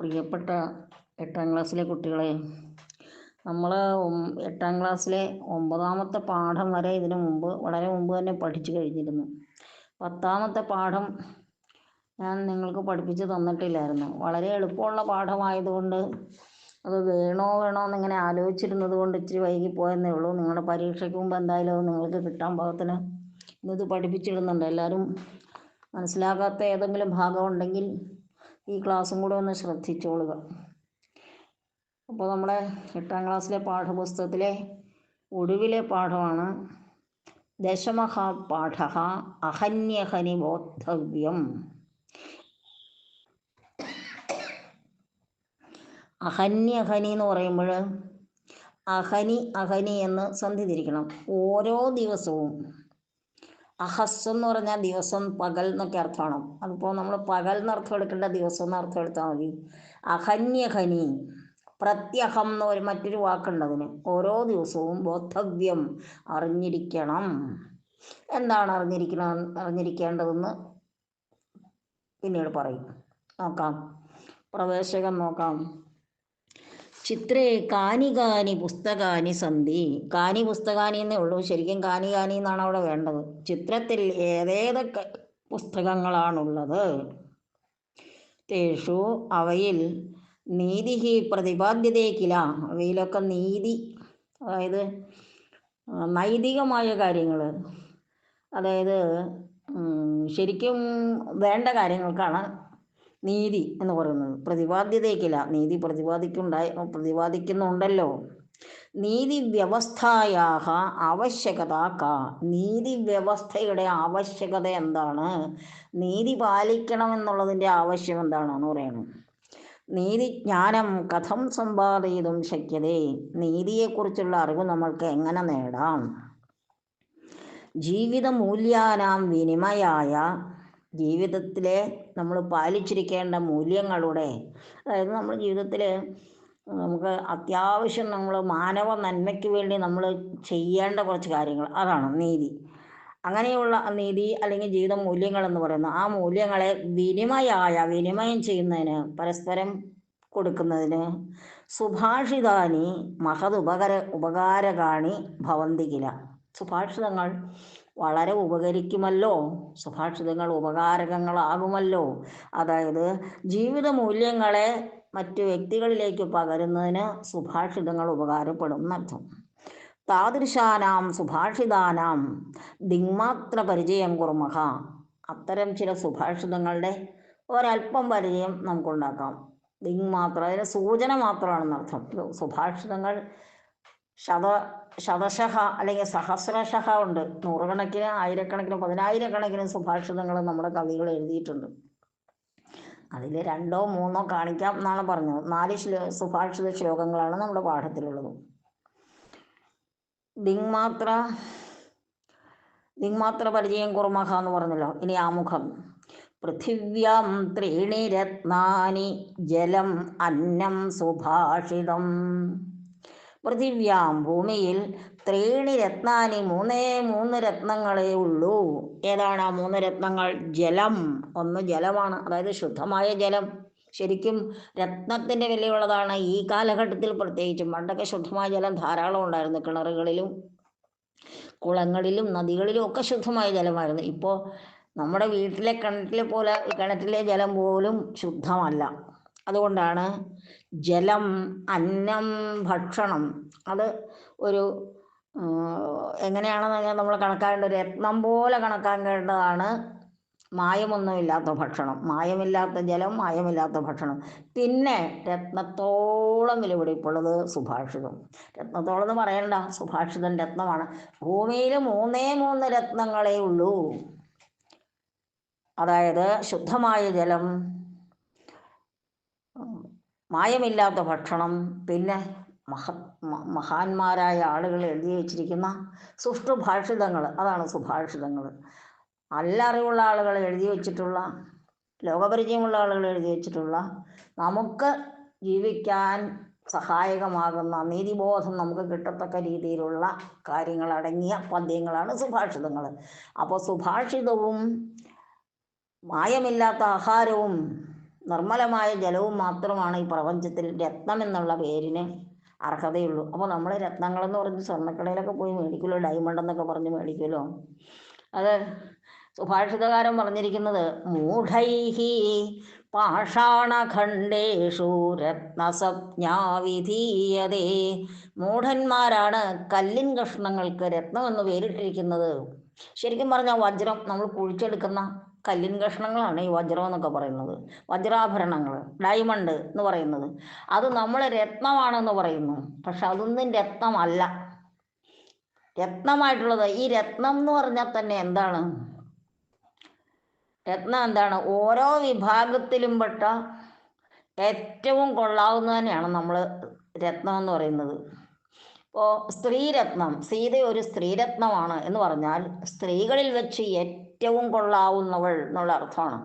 പ്രിയപ്പെട്ട 8ാം ക്ലാസ്സിലെ കുട്ടികളെ, നമ്മൾ 8ാം ക്ലാസ്സിലെ 9ാമത്തെ പാഠം വരെ വളരെ മുമ്പ് തന്നെ പഠിച്ചു കഴിഞ്ഞിരുന്നു. 10ാമത്തെ പാഠം ഞാൻ നിങ്ങൾക്ക് പഠിപ്പിച്ച് തന്നിട്ടില്ലായിരുന്നു. വളരെ എളുപ്പമുള്ള പാഠമായതുകൊണ്ട് അത് വേണോ എന്നിങ്ങനെ ആലോചിച്ചിരുന്നത് കൊണ്ട് ഇച്ചിരി വൈകിപ്പോയെന്നേ ഉള്ളൂ. നിങ്ങളുടെ പരീക്ഷയ്ക്ക് മുമ്പ് എന്തായാലും അത് നിങ്ങൾക്ക് കിട്ടാൻ പാകത്തിന് ഇന്നത് പഠിപ്പിച്ചിടുന്നുണ്ട്. എല്ലാവരും മനസ്സിലാകാത്ത ഏതെങ്കിലും ഭാഗം ഉണ്ടെങ്കിൽ ഈ ക്ലാസ്സും കൂടെ ഒന്ന് ശ്രദ്ധിച്ചോളുക. അപ്പോൾ നമ്മുടെ 8ാം ക്ലാസ്സിലെ പാഠപുസ്തകത്തിലെ ഒടുവിലെ പാഠമാണ് ദശമഃ പാഠഃ അഹന്യഹനി ബോദ്ധവ്യം. അഹന്യഹനി എന്ന് പറയുമ്പോൾ അഹനി എന്ന് സന്ധി തിരിക്കണം. ഓരോ ദിവസവും, അഹസ് എന്ന് പറഞ്ഞാൽ ദിവസം, പകൽ എന്നൊക്കെ അർത്ഥമാണ്. അതിപ്പോൾ നമ്മൾ പകൽ എന്നർത്ഥം എടുക്കേണ്ട ദിവസം എന്നർത്ഥം എടുത്താൽ മതി. അഹന്യഹനി, പ്രത്യഹം എന്ന് മറ്റൊരു വാക്കുണ്ട് അതിന്. ഓരോ ദിവസവും ബോദ്ധവ്യം, അറിഞ്ഞിരിക്കണം. എന്താണ് അറിഞ്ഞിരിക്കേണ്ടതെന്ന് പിന്നീട് പറയും. നോക്കാം, പ്രവേശകം നോക്കാം. ചിത്രേ കാനി പുസ്തകാനി സന്ധി. കാനി പുസ്തകാനി എന്നേ ഉള്ളൂ, ശരിക്കും കാനി എന്നാണ് അവിടെ വേണ്ടത്. ചിത്രത്തിൽ ഏതേതൊക്കെ പുസ്തകങ്ങളാണുള്ളത്? തേഷു, അവയിൽ, നീതി പ്രതിപാദ്യതേക്കില, അവയിലൊക്കെ നീതി, അതായത് നൈതികമായ കാര്യങ്ങൾ, അതായത് ശരിക്കും വേണ്ട കാര്യങ്ങൾക്കാണ് നീതി എന്ന് പറയുന്നത്. പ്രതിപാദ്യതയ്ക്കില്ല, നീതി പ്രതിപാദിക്കുന്നുണ്ടല്ലോ. നീതി വ്യവസ്ഥായാഹ ആവശ്യകത കാ. നീതി വ്യവസ്ഥയുടെ ആവശ്യകത എന്താണ്? നീതി പാലിക്കണമെന്നുള്ളതിൻ്റെ ആവശ്യം എന്താണെന്ന് പറയണം. നീതിജ്ഞാനം കഥം സമ്പാദയിതും ശക്യതേ. നീതിയെക്കുറിച്ചുള്ള അറിവ് നമ്മൾക്ക് എങ്ങനെ നേടാം? ജീവിത മൂല്യാനാം വിനിമയായ, ജീവിതത്തിലെ നമ്മൾ പാലിച്ചിരിക്കേണ്ട മൂല്യങ്ങളുടെ, അതായത് നമ്മുടെ ജീവിതത്തിൽ നമുക്ക് അത്യാവശ്യം നമ്മൾ മാനവ നന്മയ്ക്ക് വേണ്ടി നമ്മൾ ചെയ്യേണ്ട കുറച്ച് കാര്യങ്ങൾ, അതാണ് നീതി. അങ്ങനെയുള്ള നീതി അല്ലെങ്കിൽ ജീവിത മൂല്യങ്ങൾ എന്ന് പറയുന്നത്, ആ മൂല്യങ്ങളെ വിനിമയം ചെയ്യുന്നതിന്, പരസ്പരം കൊടുക്കുന്നതിന്, സുഭാഷിതാനി മഹത് ഉപകാരകാണി ഭവന്തികില. സുഭാഷിതങ്ങൾ വളരെ ഉപകരിക്കുമല്ലോ, സുഭാഷിതങ്ങൾ ഉപകാരകങ്ങളാകുമല്ലോ. അതായത് ജീവിത മൂല്യങ്ങളെ മറ്റു വ്യക്തികളിലേക്ക് പകരുന്നതിന് സുഭാഷിതങ്ങൾ ഉപകാരപ്പെടും എന്നർത്ഥം. താദൃശാനാം സുഭാഷിതാനാം ദിങ്മാത്ര പരിചയം കുർമഹ. അത്തരം ചില സുഭാഷിതങ്ങളുടെ ഒരല്പം പരിചയം നമുക്കുണ്ടാക്കാം. ദിങ്മാത്ര, അതിന് സൂചന മാത്രമാണെന്നർത്ഥം. സുഭാഷിതങ്ങൾ ശതശഃ അല്ലെങ്കിൽ സഹസ്രശഃ ഉണ്ട്. നൂറുകണക്കിന്, ആയിരക്കണക്കിന്, പതിനായിരക്കണക്കിന് സുഭാഷിതങ്ങൾ നമ്മുടെ കവികൾ എഴുതിയിട്ടുണ്ട്. അതിൽ 2ഓ 3ഓ കാണിക്കാം എന്നാണ് പറഞ്ഞത്. 4 സുഭാഷിത ശ്ലോകങ്ങളാണ് നമ്മുടെ പാഠത്തിലുള്ളത്. ദിങ്മാത്ര പരിചയം കുർമഹ എന്ന് പറഞ്ഞല്ലോ. ഇനി ആമുഖം. പൃഥിവ്യാം 3 രത്നാനി ജലം അന്നം സുഭാഷിതം. പൃഥിവ്യാം, ഭൂമിയിൽ, 3 രത്നാനി, 3 രത്നങ്ങളേ ഉള്ളൂ. ഏതാണ് ആ 3 രത്നങ്ങൾ? ജലം, ഒന്ന് ജലമാണ്, അതായത് ശുദ്ധമായ ജലം. ശരിക്കും രത്നത്തിൻ്റെ വിലയുള്ളതാണ് ഈ കാലഘട്ടത്തിൽ പ്രത്യേകിച്ചും. പണ്ടൊക്കെ ശുദ്ധമായ ജലം ധാരാളം ഉണ്ടായിരുന്നു. കിണറുകളിലും കുളങ്ങളിലും നദികളിലും ഒക്കെ ശുദ്ധമായ ജലമായിരുന്നു. ഇപ്പോൾ നമ്മുടെ വീട്ടിലെ കിണറ്റിലെ ജലം പോലും ശുദ്ധമല്ല. അതുകൊണ്ടാണ് ജലം, അന്നം, ഭക്ഷണം, അത് ഒരു എങ്ങനെയാണെന്ന് നമ്മൾ കണക്കാക്കേണ്ടത്, രത്നം പോലെ കണക്കാക്കേണ്ടതാണ് മായമൊന്നുമില്ലാത്ത ഭക്ഷണം. മായമില്ലാത്ത ജലം, മായമില്ലാത്ത ഭക്ഷണം. പിന്നെ രത്നത്തോളം വിലപിടിപ്പുള്ളത് സുഭാഷിതം. രത്നത്തോളം എന്ന് പറയണ്ട, സുഭാഷിതം രത്നമാണ്. ഭൂമിയിൽ 3 രത്നങ്ങളേ ഉള്ളൂ. അതായത് ശുദ്ധമായ ജലം, മായമില്ലാത്ത ഭക്ഷണം, പിന്നെ മഹാന്മാരായ ആളുകൾ എഴുതി വച്ചിരിക്കുന്ന സുഷ്ടുഭാഷിതങ്ങൾ, അതാണ് സുഭാഷിതങ്ങൾ. നല്ല അറിവുള്ള ആളുകൾ എഴുതി വച്ചിട്ടുള്ള, ലോകപരിചയമുള്ള ആളുകൾ എഴുതി വച്ചിട്ടുള്ള, നമുക്ക് ജീവിക്കാൻ സഹായകമാകുന്ന, നീതിബോധം നമുക്ക് കിട്ടത്തക്ക രീതിയിലുള്ള കാര്യങ്ങളടങ്ങിയ പദ്യങ്ങളാണ് അപ്പോൾ സുഭാഷിതവും മായമില്ലാത്ത ആഹാരവും നിർമ്മലമായ ജലവും മാത്രമാണ് ഈ പ്രപഞ്ചത്തിൽ രത്നം എന്നുള്ള പേരിന് അർഹതയുള്ളൂ. അപ്പോൾ നമ്മൾ രത്നങ്ങളെന്ന് പറഞ്ഞ് സ്വർണ്ണക്കടയിലൊക്കെ പോയി മേടിക്കുമല്ലോ, ഡയമണ്ട് എന്നൊക്കെ പറഞ്ഞ് മേടിക്കുമല്ലോ. അത് സുഭാഷിതകാരൻ പറഞ്ഞിരിക്കുന്നത് മൂഢൈഹി പാഷാണഖണ്ഡേഷു രത്നസജ്ഞാവിധീയതേ. മൂഢന്മാരാണ് കല്ലിൻ കഷ്ണങ്ങൾക്ക് രത്നം എന്ന് പേരിട്ടിരിക്കുന്നത്. ശരിക്കും പറഞ്ഞാൽ വജ്രം നമ്മൾ കുഴിച്ചെടുക്കുന്ന കല്ലിൻ കഷ്ണങ്ങളാണ് ഈ വജ്രം എന്നൊക്കെ പറയുന്നത്. വജ്രാഭരണങ്ങൾ, ഡയമണ്ട് എന്ന് പറയുന്നത് അത് നമ്മൾ രത്നമാണെന്ന് പറയുന്നു. പക്ഷെ അതൊന്നും രത്നമല്ല. രത്നമായിട്ടുള്ളത് ഈ രത്നം എന്ന് പറഞ്ഞാൽ തന്നെ എന്താണ്? രത്നം എന്താണ്? ഓരോ വിഭാഗത്തിലും പെട്ട ഏറ്റവും കൊള്ളാവുന്നതിനെയാണ് നമ്മൾ രത്നം എന്ന് പറയുന്നത്. ഇപ്പോൾ സ്ത്രീരത്നം, സീത ഒരു സ്ത്രീരത്നമാണ് എന്ന് പറഞ്ഞാൽ സ്ത്രീകളിൽ വെച്ച് ഏറ്റവും കൊള്ളാവുന്നവൾ എന്നുള്ള അർത്ഥമാണ്.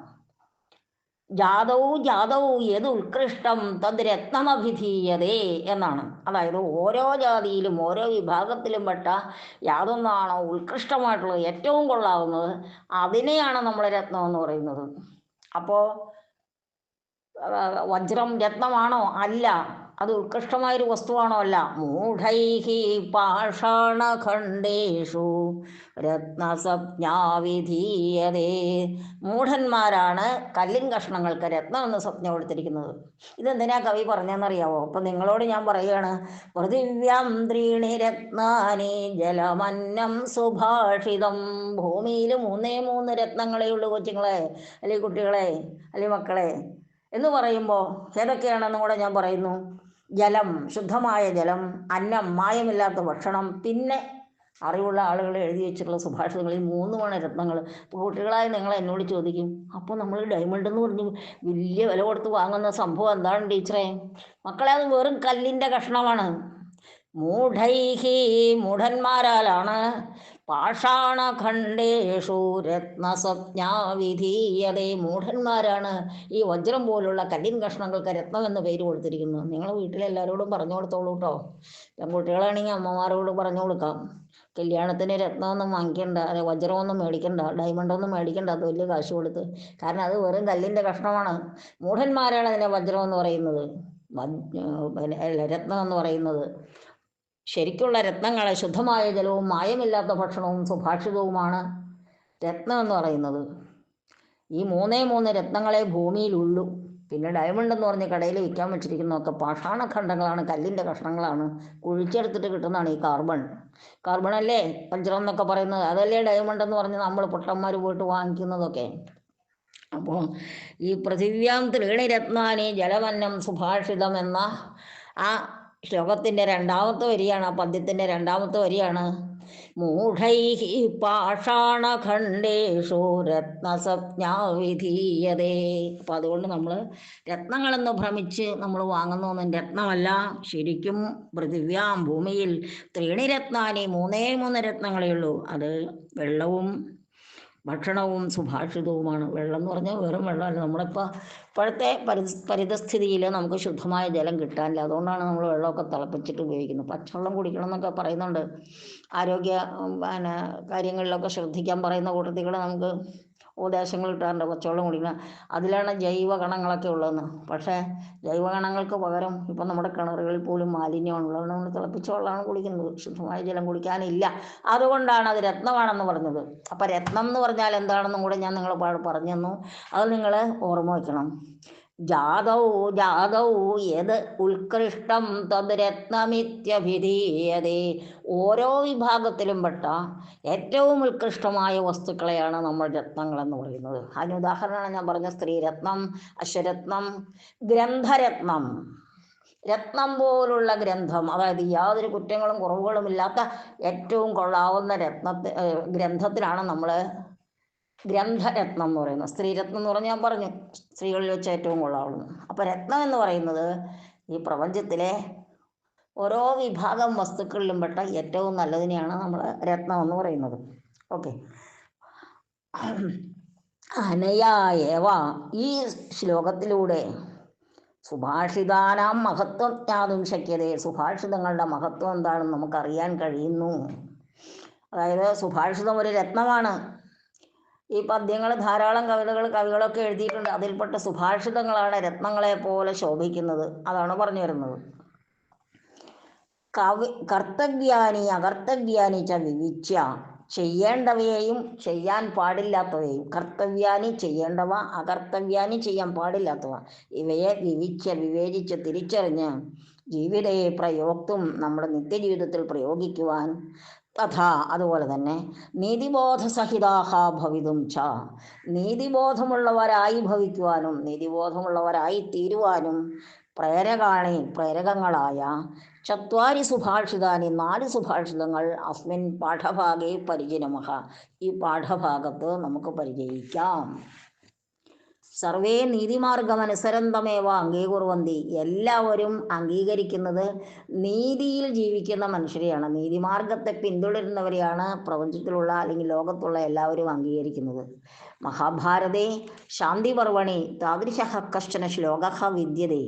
ജാതവും ഏത് ഉത്കൃഷ്ടം തദ് രത്നമഭിധീയതേ എന്നാണ്. അതായത് ഓരോ ജാതിയിലും ഓരോ വിഭാഗത്തിലും പെട്ട യാതൊന്നാണോ ഉത്കൃഷ്ടമായിട്ടുള്ളത്, ഏറ്റവും കൊള്ളാവുന്നത്, അതിനെയാണ് നമ്മൾ രത്നം എന്ന് പറയുന്നത്. അപ്പോൾ വജ്രം രത്നമാണോ? അല്ല. അത് ഉത്കൃഷ്ടമായൊരു വസ്തുവാണോ? അല്ല. മൂഢൈഹി പാഷാണഖണ്ഡേഷു രത്നസജ്ഞാവിധീയതേ. മൂഢന്മാരാണ് കല്ലിൻ കഷ്ണങ്ങൾക്ക് രത്നം എന്ന് സ്വപ്ന കൊടുത്തിരിക്കുന്നത്. ഇതെന്തിനാ കവി പറഞ്ഞതെന്നറിയാവോ? അപ്പം നിങ്ങളോട് ഞാൻ പറയുകയാണ്, പൃഥിവ്യാം ത്രീണി രത്നാനി ജലമന്നം സുഭാഷിതം. ഭൂമിയിൽ 3 രത്നങ്ങളേ ഉള്ളൂ കൊച്ചുങ്ങളെ, അല്ലെങ്കിൽ കുട്ടികളെ, അല്ലെങ്കിൽ മക്കളെ എന്ന് പറയുമ്പോൾ ഏതൊക്കെയാണെന്നും കൂടെ ഞാൻ പറയുന്നു. ജലം, ശുദ്ധമായ ജലം, അന്നം, മായമില്ലാത്ത ഭക്ഷണം, പിന്നെ അറിവുള്ള ആളുകൾ എഴുതി വെച്ചിട്ടുള്ള സുഭാഷിതങ്ങളിൽ 3 രത്നങ്ങൾ. ഇപ്പോൾ കുട്ടികളായി നിങ്ങൾ എന്നോട് ചോദിക്കും, അപ്പോൾ നമ്മൾ ഡയമണ്ട് എന്ന് പറഞ്ഞ് വലിയ വില കൊടുത്ത് വാങ്ങുന്ന സംഭവം എന്താണ് ടീച്ചറെ? മക്കളെ, അത് വെറും കല്ലിൻ്റെ കഷ്ണമാണ്. മൂഢൈഹി, മൂഢന്മാരാലാണ്, പാഷാണഖണ്ഡേഷു രത്നസജ്ഞാവിധീയതേ. മൂഢന്മാരാണ് ഈ വജ്രം പോലുള്ള കല്ലിൻ കഷ്ണങ്ങൾക്ക് രത്നം എന്ന് പേര് കൊടുത്തിരിക്കുന്നത്. നിങ്ങൾ വീട്ടിലെല്ലാവരോടും പറഞ്ഞു കൊടുത്തോളൂ കേട്ടോ. പെൺകുട്ടികളാണെങ്കിൽ അമ്മമാരോട് പറഞ്ഞു കൊടുക്കാം. കല്യാണത്തിന് രത്നമൊന്നും വാങ്ങിക്കണ്ട, വജ്രമൊന്നും മേടിക്കണ്ട, ഡയമണ്ടൊന്നും മേടിക്കണ്ട അത് വലിയ കാശ് കൊടുത്ത്. കാരണം അത് വെറും കല്ലിൻ്റെ കഷ്ണമാണ്. മൂഢന്മാരാണ് അതിനെ വജ്രം എന്ന് പറയുന്നത്, രത്നം എന്ന് പറയുന്നത്. ശരിക്കുള്ള രത്നങ്ങളെ ശുദ്ധമായ ജലവും മായമില്ലാത്ത ഭക്ഷണവും സുഭാഷിതവുമാണ് രത്നം എന്ന് പറയുന്നത്. ഈ 3 രത്നങ്ങളെ ഭൂമിയിലുള്ളൂ. പിന്നെ ഡയമണ്ട് എന്ന് പറഞ്ഞ് കടയിൽ വിൽക്കാൻ വെച്ചിരിക്കുന്നതൊക്കെ പാഷാണഖണ്ഡങ്ങളാണ്, കല്ലിൻ്റെ കഷ്ണങ്ങളാണ്. കുഴിച്ചെടുത്തിട്ട് കിട്ടുന്നതാണ് ഈ കാർബൺ അല്ലേ വജ്രം എന്നൊക്കെ പറയുന്നത്. അതല്ലേ ഡയമണ്ട് എന്ന് പറഞ്ഞ് നമ്മൾ പൊട്ടന്മാർ പോയിട്ട് വാങ്ങിക്കുന്നതൊക്കെ. അപ്പോൾ ഈ പൃഥിവ്യാം ത്രീണി രത്നാനി ജലമന്നം സുഭാഷിതം എന്ന ആ ശ്ലോകത്തിൻ്റെ 2ാമത്തെ വരിയാണ്, ആ പദ്യത്തിൻ്റെ 2ാമത്തെ വരിയാണ് മൂഢൈഹി പാഷാണഖണ്ഡേഷു രത്നസജ്ഞാവിധീയതേ. അപ്പം അതുകൊണ്ട് നമ്മൾ രത്നങ്ങളെന്ന് ഭ്രമിച്ച് നമ്മൾ വാങ്ങുന്നൊന്നും രത്നമല്ല. ശരിക്കും പൃഥിവ്യാം, ഭൂമിയിൽ 3 രത്നാനി, 3 രത്നങ്ങളേ ഉള്ളൂ. അത് വെള്ളവും ഭക്ഷണവും സുഭാഷിതവുമാണ്. വെള്ളം എന്ന് പറഞ്ഞാൽ വെറും വെള്ളമല്ല. നമ്മളിപ്പോൾ ഇപ്പോഴത്തെ പരിതസ്ഥിതിയിൽ നമുക്ക് ശുദ്ധമായ ജലം കിട്ടാനില്ല. അതുകൊണ്ടാണ് നമ്മൾ വെള്ളമൊക്കെ തിളപ്പിച്ചിട്ട് ഉപയോഗിക്കുന്നത്. പച്ചവെള്ളം കുടിക്കണം എന്നൊക്കെ പറയുന്നുണ്ട്. ആരോഗ്യ കാര്യങ്ങളിലൊക്കെ ശ്രദ്ധിക്കാൻ പറയുന്ന കൂട്ടത്തിൽ നമുക്ക് ഉപദേശങ്ങൾ കിട്ടാറുണ്ട്. പച്ചവെള്ളം കുടിക്കണം, അതിലാണ് ജൈവകണങ്ങളൊക്കെ ഉള്ളതെന്ന്. പക്ഷേ ജൈവകണങ്ങൾക്ക് പകരം ഇപ്പം നമ്മുടെ കിണറുകളിൽ പോലും മാലിന്യമാണുള്ളത്. നമ്മൾ തിളപ്പിച്ച വെള്ളമാണ് കുടിക്കുന്നത്. ശുദ്ധമായ ജലം കുടിക്കാനില്ല. അതുകൊണ്ടാണ് അത് രത്നമാണെന്ന് പറഞ്ഞത്. അപ്പം രത്നം എന്ന് പറഞ്ഞാൽ എന്താണെന്നും കൂടെ ഞാൻ നിങ്ങളെ പറഞ്ഞു തന്നു. അത് നിങ്ങൾ ഓർമ്മ വയ്ക്കണം. ജാതൗ യത് ഉത്കൃഷ്ടം തദ് രത്നമിത്യഭിധീയതേ. ഓരോ വിഭാഗത്തിലും പെട്ട ഏറ്റവും ഉത്കൃഷ്ടമായ വസ്തുക്കളെയാണ് നമ്മൾ രത്നങ്ങളെന്ന് പറയുന്നത്. അതിന് ഉദാഹരണമാണ് ഞാൻ പറഞ്ഞ സ്ത്രീരത്നം, അശ്വരത്നം, ഗ്രന്ഥരത്നം. രത്നം പോലുള്ള ഗ്രന്ഥം, അതായത് യാതൊരു കുറ്റങ്ങളും കുറവുകളും ഇല്ലാത്ത ഏറ്റവും കൊള്ളാവുന്ന ഗ്രന്ഥത്തിലാണ് നമ്മൾ ഗ്രന്ഥരത്നം എന്ന് പറയുന്നത്. സ്ത്രീരത്നം എന്ന് പറഞ്ഞാൽ ഞാൻ പറഞ്ഞു സ്ത്രീകളിൽ വെച്ച് ഏറ്റവും കൊള്ളാവുന്നത്. അപ്പോൾ രത്നം എന്ന് പറയുന്നത് ഈ പ്രപഞ്ചത്തിലെ ഓരോ വിഭാഗം വസ്തുക്കളിലും പെട്ട ഏറ്റവും നല്ലതിനെയാണ് നമ്മൾ രത്നം എന്ന് പറയുന്നത്. ഓക്കെ, അനയായവ, ഈ ശ്ലോകത്തിലൂടെ സുഭാഷിതാനാം മഹത്വം ജ്ഞാതും ശക്യതേ. സുഭാഷിതങ്ങളുടെ മഹത്വം എന്താണെന്ന് നമുക്കറിയാൻ കഴിയുന്നു. അതായത് സുഭാഷിതം ഒരു രത്നമാണ്. ഈ പദ്യങ്ങൾ ധാരാളം കവികളൊക്കെ എഴുതിയിട്ടുണ്ട്. അതിൽപ്പെട്ട സുഭാഷിതങ്ങളാണ് രത്നങ്ങളെ പോലെ ശോഭിക്കുന്നത്. അതാണ് പറഞ്ഞു വരുന്നത്. കർത്തവ്യാനി അകർത്തവ്യാനി ച വിവിച്യ, ചെയ്യേണ്ടവയെയും ചെയ്യാൻ പാടില്ലാത്തവയെയും, കർത്തവ്യാനി ചെയ്യേണ്ടവ, അകർത്തവ്യാനി ചെയ്യാൻ പാടില്ലാത്തവ, ഇവയെ വിവേചിച്ച് തിരിച്ചറിഞ്ഞ് ജീവിതേ പ്രയോക്തും നമ്മുടെ നിത്യജീവിതത്തിൽ പ്രയോഗിക്കുവാൻ, തഥാ അതുപോലെ തന്നെ നീതിബോധസഹിതാഹ ഭവിതും ച, നീതിബോധമുള്ളവരായി ഭവിക്കുവാനും നീതിബോധമുള്ളവരായി തീരുവാനും പ്രേരകങ്ങളായ ചത്വാരി സുഭാഷിതാനി 4 സുഭാഷിതങ്ങൾ അസ്മിൻ പാഠഭാഗേ പരിചിനമഃ, ഈ പാഠഭാഗത്ത് നമുക്ക് പരിചയിക്കാം. സർവേ നീതിമാർഗമനുസരന്തമേവ അംഗീകുർവന്തി, എല്ലാവരും അംഗീകരിക്കുന്നത് നീതിയിൽ ജീവിക്കുന്ന മനുഷ്യരെയാണ്, നീതിമാർഗത്തെ പിന്തുടരുന്നവരെയാണ് പ്രപഞ്ചത്തിലുള്ള അല്ലെങ്കിൽ ലോകത്തുള്ള എല്ലാവരും അംഗീകരിക്കുന്നത്. മഹാഭാരതേ ശാന്തിപർവണി താദൃശഃ കശ്ചന ശ്ലോകഃ വിദ്യതേ,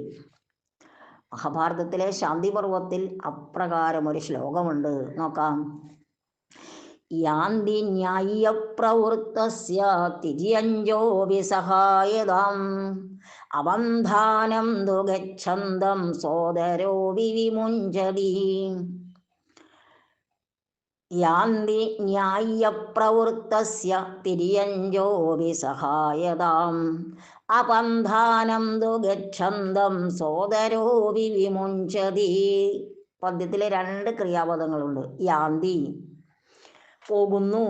മഹാഭാരതത്തിലെ ശാന്തിപർവത്തിൽ അപ്രകാരമൊരു ശ്ലോകമുണ്ട്. നോക്കാം. യാന്തി ന്യായപ്രവൃത്തസ്യ തിര്യഞ്ജോപി സഹായതാം അവന്ധാനം ദുഗച്ഛന്തം സോദരോപി വിമുഞ്ചതി. യാന്തി ന്യായപ്രവൃത്തസ്യ തിര്യഞ്ജോപി സഹായതാം അപന്ധാനം ദുഗച്ഛന്തം സോദരോപി വിമുഞ്ചതി. പദ്യത്തിലെ 2 ക്രിയാപദങ്ങളുണ്ട്. യാന്തി പോകുന്നു,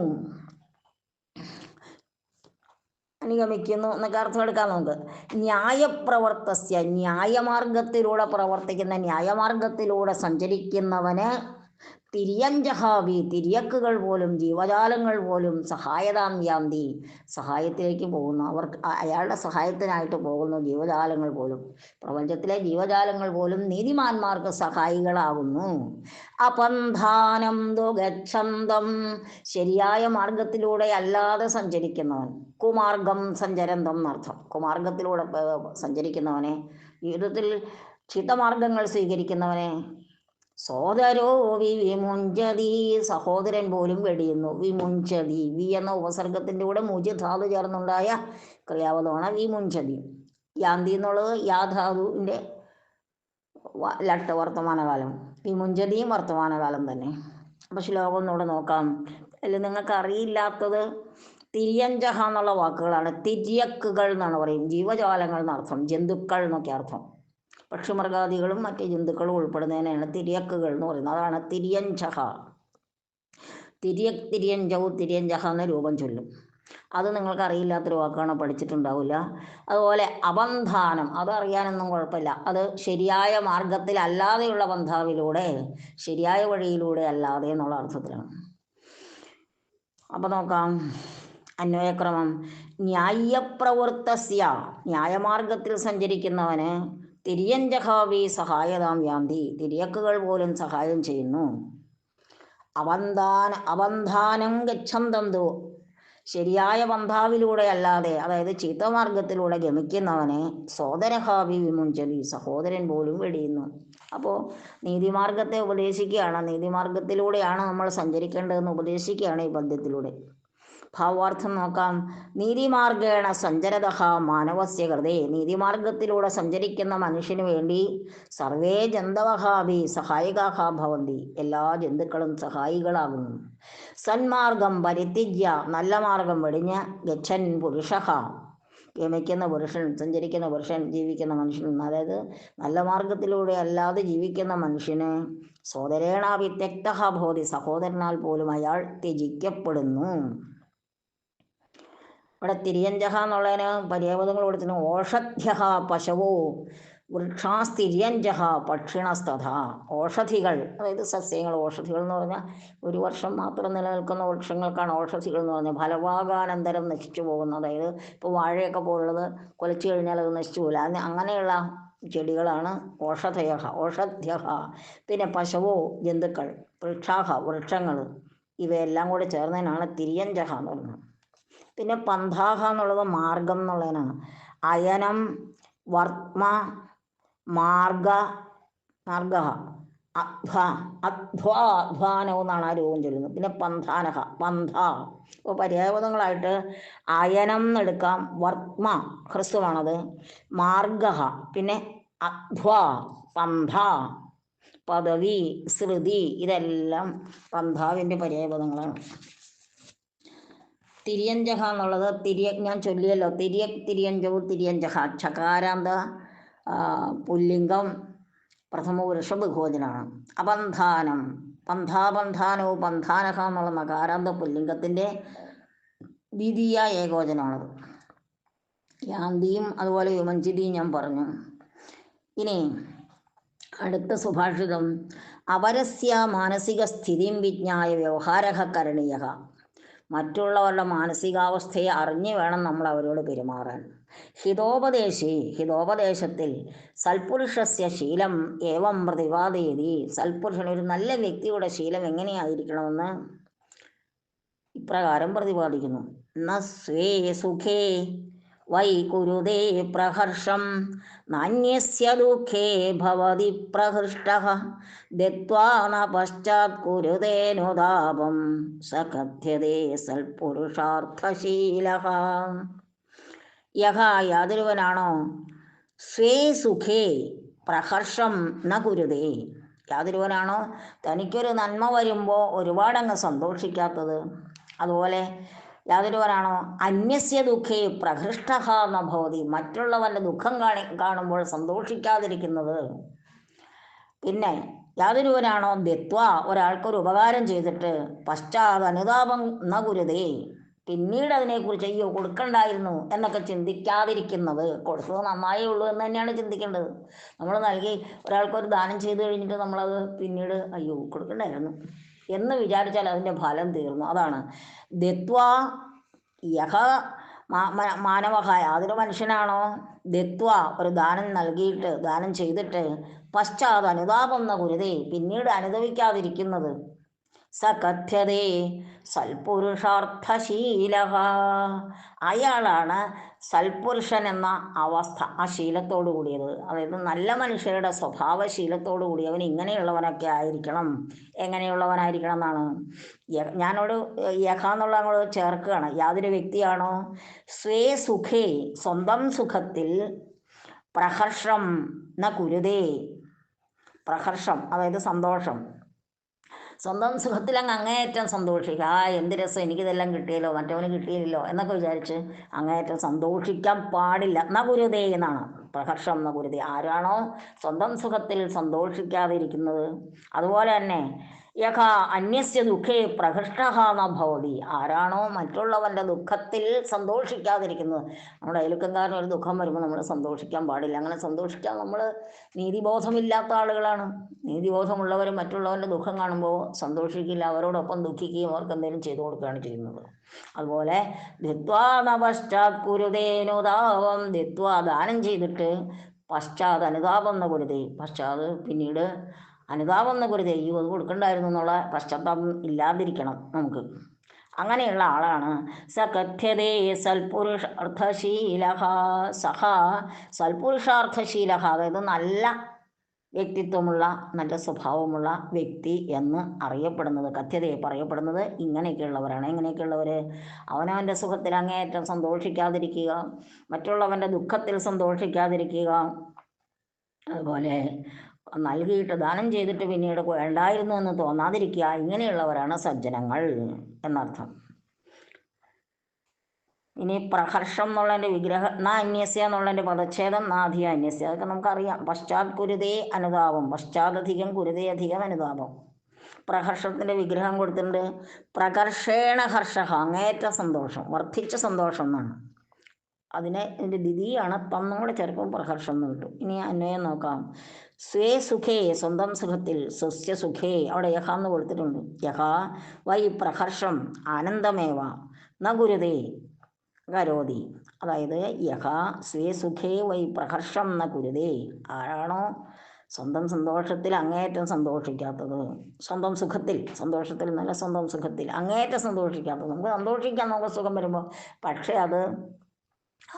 അനുഗമിക്കുന്നു എന്നൊക്കെ അർത്ഥം എടുക്കാം നമുക്ക്. ന്യായപ്രവർത്തസ്യ, ന്യായമാർഗത്തിലൂടെ പ്രവർത്തിക്കുന്ന, ന്യായമാർഗത്തിലൂടെ സഞ്ചരിക്കുന്നവന് തിര്യഞ്ജഹാവി, തിര്യക്കുകൾ പോലും ജീവജാലങ്ങൾ പോലും സഹായതാം യാന്തി, സഹായത്തിലേക്ക് പോകുന്നു, അവർക്ക് അയാളുടെ സഹായത്തിനായിട്ട് പോകുന്നു ജീവജാലങ്ങൾ പോലും, പ്രപഞ്ചത്തിലെ ജീവജാലങ്ങൾ പോലും നീതിമാന്മാർക്ക് സഹായികളാകുന്നു. അപന്ധാനം ദുഗച്ഛന്തം, ശരിയായ മാർഗത്തിലൂടെ അല്ലാതെ സഞ്ചരിക്കുന്നവൻ, കുമാർഗം സഞ്ചരന്തം എന്നർത്ഥം, കുമാർഗത്തിലൂടെ സഞ്ചരിക്കുന്നവനെ, ജീവിതത്തിൽ ചിത്തമാർഗങ്ങൾ സ്വീകരിക്കുന്നവനെ സോദരോ വിമുഞ്ചതി, സഹോദരൻ പോലും വെടിയുന്നു. വിമുഞ്ചതി, വി എന്ന ഉപസർഗത്തിൻ്റെ കൂടെ മുജ് ധാതു ചേർന്നുണ്ടായ ക്രിയാപദമാണ് വിമുഞ്ചതി. യാന്തി എന്നുള്ളത് യാധാതുവിൻ്റെ ലട്ട് വർത്തമാനകാലം, വിമുഞ്ചതിയും വർത്തമാനകാലം തന്നെ. അപ്പോൾ ശ്ലോകം ഒന്നുകൂടെ നോക്കാം. അതിൽ നിങ്ങൾക്ക് അറിയില്ലാത്തത് തിര്യഞ്ജഹ എന്നുള്ള വാക്കുകളാണ്. തിര്യക്കുകൾ എന്നാണ് പറയും, ജീവജാലങ്ങൾ എന്നർത്ഥം, ജന്തുക്കൾ എന്നൊക്കെ അർത്ഥം. പക്ഷിമൃഗാദികളും മറ്റ് ജന്തുക്കളും ഉൾപ്പെടുന്നതിനാണ് തിര്യക്കുകൾ എന്ന് പറയുന്നത്. അതാണ് തിര്യഞ്ജഹ. തിര്യഞ്ജവും തിര്യഞ്ജഹ എന്ന രൂപം ചൊല്ലും. അത് നിങ്ങൾക്ക് അറിയില്ലാത്തൊരു വാക്കാണ്, പഠിച്ചിട്ടുണ്ടാവില്ല. അതുപോലെ അബന്ധാനം, അതറിയാനൊന്നും കുഴപ്പമില്ല, അത് ശരിയായ മാർഗത്തിൽ അല്ലാതെയുള്ള ബന്ധാവിലൂടെ, ശരിയായ വഴിയിലൂടെ അല്ലാതെ എന്നുള്ള അർത്ഥത്തിലാണ്. അപ്പം നോക്കാം അന്വയക്രമം. ന്യായപ്രവൃത്തസ്യ, ന്യായമാർഗത്തിൽ സഞ്ചരിക്കുന്നവന് തിര്യഞ്ജഹാവി സഹായതാം യാന്തി, തിര്യക്കുകൾ പോലും സഹായം ചെയ്യുന്നു. അവന്ധാനം ഗച്ഛന്തന്തു, ശരിയായ ബന്ധാവിലൂടെ അല്ലാതെ, അതായത് ചീത്തമാർഗത്തിലൂടെ ഗമിക്കുന്നവനെ സോദരഹാവി വിമുഞ്ചതി, സഹോദരൻ പോലും വെടിയുന്നു. അപ്പോൾ നീതിമാർഗത്തെ ഉപദേശിക്കുകയാണ്, നീതിമാർഗത്തിലൂടെയാണ് നമ്മൾ സഞ്ചരിക്കേണ്ടതെന്ന് ഉപദേശിക്കുകയാണ് ഈ പദ്യത്തിലൂടെ. ഭാവാർത്ഥം നോക്കാം. നീതിമാർഗേണ സഞ്ചരതഃ മാനവസ്യ കൃതേ, നീതിമാർഗത്തിലൂടെ സഞ്ചരിക്കുന്ന മനുഷ്യന് വേണ്ടി സർവേ ജന്തവഹാവി സഹായികാഹ ഭവന്തി, എല്ലാ ജന്തുക്കളും സഹായികളാകുന്നു. സന്മാർഗം പരിത്യജ്യ, നല്ല മാർഗം വെടിഞ്ഞ് ഗച്ഛൻ പുരുഷഃ, ഗമിക്കുന്ന പുരുഷൻ, സഞ്ചരിക്കുന്ന പുരുഷൻ, ജീവിക്കുന്ന മനുഷ്യൻ, അതായത് നല്ല മാർഗത്തിലൂടെ അല്ലാതെ ജീവിക്കുന്ന മനുഷ്യന് സോദരേണാപി ത്യക്തഃ ഭവതി, സഹോദരനാൽ പോലും അയാൾ ത്യജിക്കപ്പെടുന്നു. ഇവിടെ തിര്യഞ്ജഹ എന്നുള്ളതിന് പര്യാപദങ്ങൾ കൊടുത്തിരുന്നു. ഓഷധ്യഃ പശവോ വൃക്ഷാസ്തിര്യഞ്ജഹ പക്ഷിണസ്തഥ, ഓഷധികൾ, അതായത് സസ്യങ്ങൾ. ഓഷധികൾ എന്ന് പറഞ്ഞാൽ 1 വർഷം മാത്രം നിലനിൽക്കുന്ന വൃക്ഷങ്ങൾക്കാണ് ഓഷധികൾ എന്ന് പറഞ്ഞാൽ. ഫലഭാഗാനന്തരം നശിച്ചു പോകുന്ന, അതായത് ഇപ്പോൾ വാഴയൊക്കെ പോലുള്ളത് കുലച്ചു കഴിഞ്ഞാൽ അത് നശിച്ചു പോകില്ല, അങ്ങനെയുള്ള ചെടികളാണ് ഓഷധ്യഃ. പിന്നെ പശവോ ജന്തുക്കൾ, വൃക്ഷാഹ വൃക്ഷങ്ങൾ, ഇവയെല്ലാം കൂടി ചേർന്നതിനാണ് തിര്യഞ്ജഹ എന്ന് പറയുന്നത്. പിന്നെ പന്ഥാഹ എന്നുള്ളത് മാർഗം എന്നുള്ളതിനാണ്. അയനം വർമ്മ മാർഗ അധ്വാനവും എന്നാണ് ആ രൂപം ചൊല്ലുന്നത്. പിന്നെ പന്ഥാനഹ, പന്ഥ. ഇപ്പോൾ പര്യായപദങ്ങളായിട്ട് അയനം എന്നെടുക്കാം, വർമ്മ ഹ്രസ്വമാണത്, മാർഗ, പിന്നെ അധ്വാ, പന്ഥ, പദവി, ശ്രുതി, ഇതെല്ലാം പന്ഥാവിൻ്റെ പര്യായപദങ്ങളാണ്. തിര്യഞ്ചഹ എന്നുള്ളത് ഞാൻ ചൊല്ലിയല്ലോ, തിര്യഞ്ചവും തിര്യഞ്ചഹ. ചകാരാന്ത പുല്ലിംഗം, പ്രഥമപുരുഷ ബഹുവചനാണ്. അപന്ഥാനം, പന്ഥാപന്ഥാനവും പന്ഥാനഹ എന്നുള്ള നകാരാന്ത പുല്ലിംഗത്തിൻ്റെ ദ്വിതീയ ഏകവചനമാണത്. യാന്തിയും അതുപോലെ വിമഞ്ചിതിയും ഞാൻ പറഞ്ഞു. ഇനി അടുത്ത സുഭാഷിതം. അപരസ്യ മാനസിക സ്ഥിതിം വിജ്ഞായ വ്യവഹാരഃ കരണീയഃ. മറ്റുള്ളവരുടെ മാനസികാവസ്ഥയെ അറിഞ്ഞു വേണം നമ്മൾ അവരോട് പെരുമാറാൻ. ഹിതോപദേശത്തിൽ സൽപുരുഷസ്യ ശീലം ഏവം പ്രതിപാദയതി. സൽപുരുഷൻ, ഒരു നല്ല വ്യക്തിയുടെ ശീലം എങ്ങനെയായിരിക്കണമെന്ന് ഇപ്രകാരം പ്രതിപാദിക്കുന്നു. ന സ്വേ സുഖേ വൈ കുരുതേ പ്രഹർഷം നാന്യസ്യ ദുഃഖേ ഭവതി പ്രഹൃഷ്ടഃ ദത്വാ ന പശ്ചാത് കുരുതേനുതാപം സ കഥ്യതേ സൽപുരുഷാർത്ഥശീലഃ. യഹ, യാതൊരുവനാണോ, സ്വേ സുഖേ പ്രഹർഷം ന കുരുതേ, യാതൊരുവനാണോ തനിക്കൊരു നന്മ വരുമ്പോൾ ഒരുപാടങ്ങ് സന്തോഷിക്കാത്തത്, അതുപോലെ യാതൊരുവനാണോ അന്യസ്യ ദുഃഖേ പ്രഹൃഷ്ടഃ ന ഭവതി, മറ്റുള്ളവൻ്റെ ദുഃഖം കാണുമ്പോൾ സന്തോഷിക്കാതിരിക്കുന്നത്. പിന്നെ യാതൊരുവനാണോ ദത്വ, ഒരാൾക്കൊരു ഉപകാരം ചെയ്തിട്ട് പശ്ചാത് അനുതാപം ന കുരുതേ, പിന്നീട് അതിനെക്കുറിച്ച് അയ്യോ കൊടുക്കണ്ടായിരുന്നു എന്നൊക്കെ ചിന്തിക്കാതിരിക്കുന്നത്. കൊടുത്തത് നന്നായേ ഉള്ളൂ എന്ന് തന്നെയാണ് ചിന്തിക്കേണ്ടത്. നമ്മൾ നൽകി ഒരാൾക്കൊരു ദാനം ചെയ്തു കഴിഞ്ഞിട്ട് നമ്മളത് പിന്നീട് അയ്യോ കൊടുക്കണ്ടായിരുന്നു എന്ന് വിചാരിച്ചാൽ അതിൻ്റെ ഫലം തീർന്നു. അതാണ് ദത്വാ യഹ മാനവഹ, യാതൊരു മനുഷ്യനാണോ ദത്വ, ഒരു ദാനം നൽകിയിട്ട് ദാനം ചെയ്തിട്ട് പശ്ചാത് അനുതാപം ന കുരുതേ, പിന്നീട് അനുദവിക്കാതിരിക്കുന്നത്, സ കഥ്യതേ സൽപുരുഷാർത്ഥശീലഃ, അയാളാണ് സൽപുരുഷൻ എന്ന അവസ്ഥ, ആ ശീലത്തോടു കൂടിയത്. അതായത് നല്ല മനുഷ്യരുടെ സ്വഭാവശീലത്തോടു കൂടിയവൻ ഇങ്ങനെയുള്ളവനൊക്കെ ആയിരിക്കണം. എങ്ങനെയുള്ളവനായിരിക്കണം എന്നാണ് ഞാനോട് യഹ എന്നുള്ള അങ്ങോട്ട് ചേർക്കുകയാണ്. യാതൊരു വ്യക്തിയാണോ സ്വേ സുഖേ, സ്വന്തം സുഖത്തിൽ, പ്രഹർഷം ന കുരുതേ, പ്രഹർഷം അതായത് സന്തോഷം, സ്വന്തം സുഖത്തിൽ അങ്ങേയറ്റം സന്തോഷിക്കുക. എന്ത് രസം, എനിക്കിതെല്ലാം കിട്ടിയല്ലോ, മറ്റവന് കിട്ടിയില്ലല്ലോ എന്നൊക്കെ വിചാരിച്ച് അങ്ങേയറ്റം സന്തോഷിക്കാൻ പാടില്ല. ന കുരുതേ എന്നാണ് പ്രഹർഷം ന കുരുതേ. ആരാണോ സ്വന്തം സുഖത്തിൽ സന്തോഷിക്കാതിരിക്കുന്നത്, അതുപോലെ തന്നെ യഥ അന്യസ്യ ദുഃഖേ പ്രഹൃഷ്ടഃ ന ഭവതി, ആരാണോ മറ്റുള്ളവൻ്റെ ദുഃഖത്തിൽ സന്തോഷിക്കാതിരിക്കുന്നത്. നമ്മുടെ അയൽവക്കക്കാരന് ഒരു ദുഃഖം വരുമ്പോൾ നമ്മൾ സന്തോഷിക്കാൻ പാടില്ല. അങ്ങനെ സന്തോഷിക്കാൻ നമ്മൾ നീതിബോധമില്ലാത്ത ആളുകളാണ്. നീതിബോധമുള്ളവർ മറ്റുള്ളവൻ്റെ ദുഃഖം കാണുമ്പോൾ സന്തോഷിക്കില്ല, അവരോടൊപ്പം ദുഃഖിക്കുകയും അവർക്ക് എന്തെങ്കിലും ചെയ്തു കൊടുക്കുകയാണ് ചെയ്യുന്നത്. അതുപോലെ ദത്വാ ന പശ്ചാത് കുരുതേനുതാപം, ദത്വാ ദാനം ചെയ്തിട്ട് പശ്ചാത് അനുതാപം ന കുരുതേ, പശ്ചാത് പിന്നീട് അനുതാപം ന കുരുതേ, ഈ അത് കൊടുക്കണ്ടായിരുന്നു എന്നുള്ള പശ്ചാത്താപം ഇല്ലാതിരിക്കണം നമുക്ക്. അങ്ങനെയുള്ള ആളാണ് സ കഥ്യതേ സൽപുരുഷാർത്ഥശീലഃ, സഹ സൽപുരുഷാർത്ഥശീലഃ, അതായത് നല്ല വ്യക്തിത്വമുള്ള നല്ല സ്വഭാവമുള്ള വ്യക്തി എന്ന് അറിയപ്പെടുന്നത്, കഥ്യതയെ പറയപ്പെടുന്നത് ഇങ്ങനെയൊക്കെയുള്ളവരാണ്. എങ്ങനെയൊക്കെയുള്ളവർ, അവനവൻ്റെ സുഖത്തിൽ അങ്ങേയറ്റം സന്തോഷിക്കാതിരിക്കുക, മറ്റുള്ളവൻ്റെ ദുഃഖത്തിൽ സന്തോഷിക്കാതിരിക്കുക, അതുപോലെ നൽകിയിട്ട് ദാനം ചെയ്തിട്ട് പിന്നീട് വേണ്ടായിരുന്നു എന്ന് തോന്നാതിരിക്കുക, ഇങ്ങനെയുള്ളവരാണ് സജ്ജനങ്ങൾ എന്നർത്ഥം. ഇനി പ്രഹർഷം എന്നുള്ളതിൻ്റെ വിഗ്രഹം ന അന്യസ്യ എന്നുള്ളതിൻ്റെ പദച്ഛേദം നാധിക അന്യസ്യ, അതൊക്കെ നമുക്കറിയാം. പശ്ചാത് കുരുതേ അനുതാപം, പശ്ചാത്തധികം കുരുതേ അധികം അനുതാപം. പ്രഹർഷത്തിൻ്റെ വിഗ്രഹം കൊടുത്തിട്ടുണ്ട്. പ്രകർഷേണ ഹർഷ, അങ്ങേറ്റ സന്തോഷം, വർദ്ധിച്ച സന്തോഷം എന്നാണ്. ഇതിൻ്റെ ദ്വിതീയാണ് തന്നും കൂടെ ചേർക്കും പ്രഹർഷം എന്ന് കിട്ടും. ഇനി അന്വയം നോക്കാം. സ്വേ സുഖേ, സ്വന്തം സുഖത്തിൽ, സ്വസ്യ സുഖേ, അവിടെ യഹ എന്ന് കൊടുത്തിട്ടുണ്ട്. യഹ വൈ പ്രഹർഷം ആനന്ദമേവ ന ഗുരുതേ കരോതി, അതായത് യഹ സ്വേ സുഖേ വൈ പ്രഹർഷം ന കുരുതേ, ആരാണോ സ്വന്തം സന്തോഷത്തിൽ അങ്ങേയറ്റം സന്തോഷിക്കാത്തത്, സ്വന്തം സുഖത്തിൽ, സന്തോഷത്തിൽ നല്ല സ്വന്തം സുഖത്തിൽ അങ്ങേയറ്റം സന്തോഷിക്കാത്തത്. നമുക്ക് സന്തോഷിക്കാം നമുക്ക് സുഖം വരുമ്പോൾ, പക്ഷേ അത്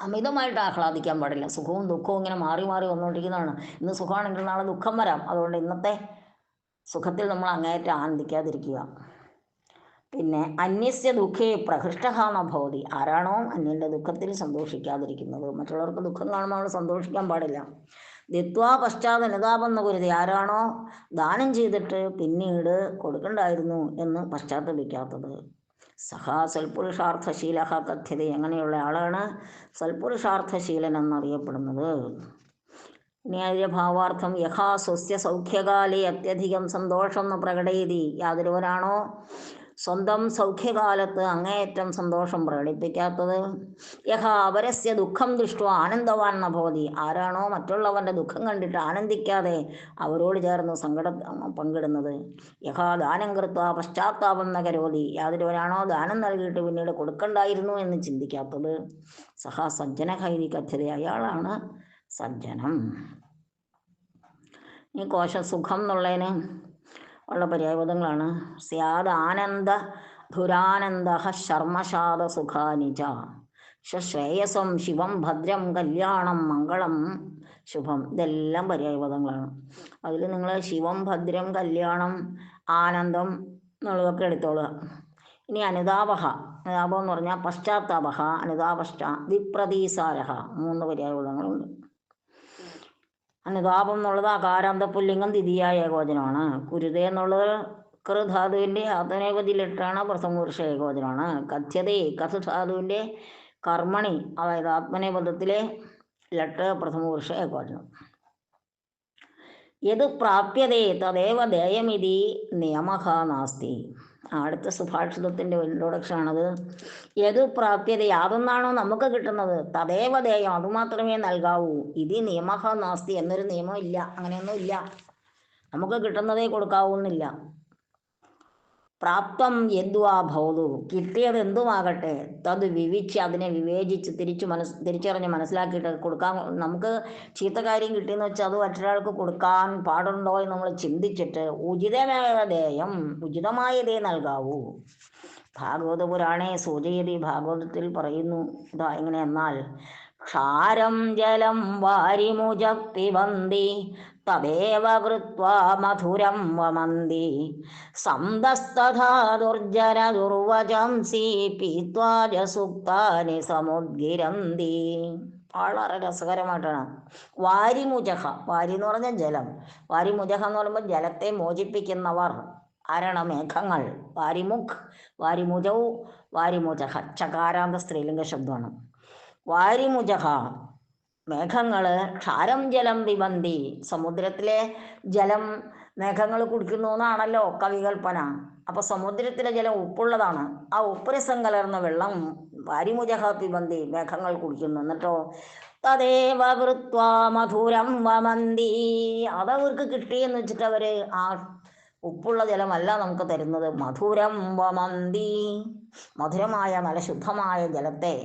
അമിതമായിട്ട് ആഹ്ലാദിക്കാൻ പാടില്ല. സുഖവും ദുഃഖവും ഇങ്ങനെ മാറി മാറി വന്നുകൊണ്ടിരിക്കുന്നതാണ്. ഇന്ന് സുഖമാണെങ്കിൽ നാളെ ദുഃഖം വരാം. അതുകൊണ്ട് ഇന്നത്തെ സുഖത്തിൽ നമ്മൾ അങ്ങേയറ്റം ആനന്ദിക്കാതിരിക്കുക. പിന്നെ അന്യസ്യ ദുഃഖേ പ്രഹൃഷ്ടഃ ന ഭവതി, ആരാണോ അന്യൻ്റെ ദുഃഖത്തിൽ സന്തോഷിക്കാതിരിക്കുന്നത്, മറ്റുള്ളവർക്ക് ദുഃഖം കാണുമ്പോൾ നമ്മൾ സന്തോഷിക്കാൻ പാടില്ല. ദിത്വാ പശ്ചാത് അനുതാപം എന്ന കുരുതി, ആരാണോ ദാനം ചെയ്തിട്ട് പിന്നീട് കൊടുക്കണ്ടായിരുന്നു എന്ന് പശ്ചാത്തപിക്കാത്തത്. സഹാ സൽപുരുഷാർത്ഥശീല കഥ്യത, അങ്ങനെയുള്ള ആളാണ് സൽപുരുഷാർത്ഥശീലൻ എന്നറിയപ്പെടുന്നത്. ഇനി അതിൻ്റെ ഭാവാർത്ഥം, യഥാ സ്വസ്യ സൗഖ്യകാലേ അത്യധികം സന്തോഷം എന്ന് പ്രകടയതി, യാതൊരുവനാണോ സ്വന്തം സൗഖ്യകാലത്ത് അങ്ങേയറ്റം സന്തോഷം പ്രകടിപ്പിക്കാത്തത്. യഥാ അപരസ്യ ദുഃഖം ദൃഷ്ട ആനന്ദവാൻ ന ഭവതി, ആരാണോ മറ്റുള്ളവൻ്റെ ദുഃഖം കണ്ടിട്ട് ആനന്ദിക്കാതെ അവരോട് ചേർന്ന് സങ്കടം പങ്കിടുന്നത്. യഥാ ദാനം കൃത്വ പശ്ചാത്താപം ന കരോതി, യാതൊരുവനാണോ ദാനം നൽകിയിട്ട് പിന്നീട് കൊടുക്കണ്ടായിരുന്നു എന്ന് ചിന്തിക്കാത്തത്. സഹ സജ്ജന ഹൈതി കഥ്യത, അയാളാണ് സജ്ജനം. ഈ കോശസുഖം എന്നുള്ളതിന് ഉള്ള പര്യായപദങ്ങളാണ്. സ്യാദ് ആനന്ദ ധുരാനന്ദ ശർമ്മശാദ സുഖാനിച ശ്രേയസം ശിവം ഭദ്രം കല്യാണം മംഗളം ശുഭം, ഇതെല്ലാം പര്യായപദങ്ങളാണ്. അതിൽ നിങ്ങൾ ശിവം ഭദ്രം കല്യാണം ആനന്ദം എന്നുള്ളതൊക്കെ എടുത്തോളുക. ഇനി അനുതാപഹ, അനുതാപം എന്ന് പറഞ്ഞാൽ പശ്ചാത്താപഹ, അനുതാപശ്ച വിപ്രതീസാരഹ, 3 പര്യായപദങ്ങളുണ്ട്. അനുതാപം എന്നുള്ളത് അകാരാന്ത പുല്ലിംഗം ദ്വിതീയ ഏകവചനമാണ്. കുരുത എന്നുള്ളത് കൃധാതുവിൻ്റെ ആത്മനേപതിയിലിട്ടാണ് പ്രഥമപുരുഷ ഏകവചനമാണ്. കഥ്യതേ കഥധാതുവിൻ്റെ കർമ്മണി, അതായത് ആത്മനേപദത്തിലെ ലട്ട് പ്രഥമപുരുഷ ഏകവചനം. യത് പ്രാപ്യതേ തദേവ ദേയമിതി നിയമഃ നാസ്തി. അടുത്ത സുഭാഷിതത്തിൻ്റെ ഇൻട്രൊഡക്ഷനാണത്. യത് പ്രാപ്യത, യാതൊന്നാണോ നമുക്ക് കിട്ടുന്നത്, തദേവ ദേയം, അതുമാത്രമേ നൽകാവൂ. ഇത് നിയമഃ നാസ്തി, എന്നൊരു നിയമം ഇല്ല, അങ്ങനെയൊന്നും ഇല്ല. നമുക്ക് കിട്ടുന്നതേ കൊടുക്കാവൂന്നില്ല. പ്രാപ്തം യദ്വാ ഭവതു, കിട്ടിയത് എന്തുമാകട്ടെ, തത് വിവിച്ച്, അതിനെ വിവേചിച്ച് തിരിച്ചറിഞ്ഞ് മനസ്സിലാക്കിയിട്ട് കൊടുക്കാൻ. നമുക്ക് ചീത്ത കാര്യം കിട്ടിയെന്ന് വെച്ചാൽ അത് മറ്റൊരാൾക്ക് കൊടുക്കാൻ പാടുണ്ടോ എന്ന് നമ്മൾ ചിന്തിച്ചിട്ട് ഉചിതമായ ദേയം, ഉചിതമായതേ നൽകാവൂ. ഭാഗവത പുരാണേ സൂചയതി, ഭാഗവതത്തിൽ പറയുന്നു ഇതാ എങ്ങനെയെന്നാൽ, ക്ഷാരം ജലം വാരിമുജ പിബന്തി തദേവ കൃത്വാ മധുരം വമന്തി സന്തസ്തഥാ ദുർജന ദുർവചംസി പീത്വാ ജസുക്താനി സമുദ്ഗിരന്തി. വളരെ രസകരമായിട്ടാണ്. വാരിമുജഹ, വാരി എന്ന് പറഞ്ഞാൽ ജലം, വാരിമുജഹ എന്ന് പറയുമ്പോൾ ജലത്തെ മോചിപ്പിക്കുന്നവർ ആരാണ്? മേഘങ്ങൾ. വാരിമുഖ്, വാരിമുജൗ, വാരിമുജഹ, ചകാരാന്ത സ്ത്രീലിംഗ ശബ്ദമാണ്. വാരിമുജഹ, മേഘങ്ങൾ. ക്ഷാരം ജലം പിബന്തി, സമുദ്രത്തിലെ ജലം മേഘങ്ങൾ കുടിക്കുന്നു എന്നാണല്ലോ കവികൽപ്പന. അപ്പോൾ സമുദ്രത്തിലെ ജലം ഉപ്പുള്ളതാണ്. ആ ഉപ്പുരസം കലർന്ന വെള്ളം വാരിമുജഹ പിബന്തി, മേഘങ്ങൾ കുടിക്കുന്നു. എന്നിട്ടോ തദേവ കൃത്വാ മധുരം വമന്തി, അതവർക്ക് കിട്ടിയെന്ന് വെച്ചിട്ട് അവർ ആ ഉപ്പുള്ള ജലമല്ല നമുക്ക് തരുന്നത്. മധുരം വമന്തി, മധുരമായ നല്ല ശുദ്ധമായ ജലത്തെ,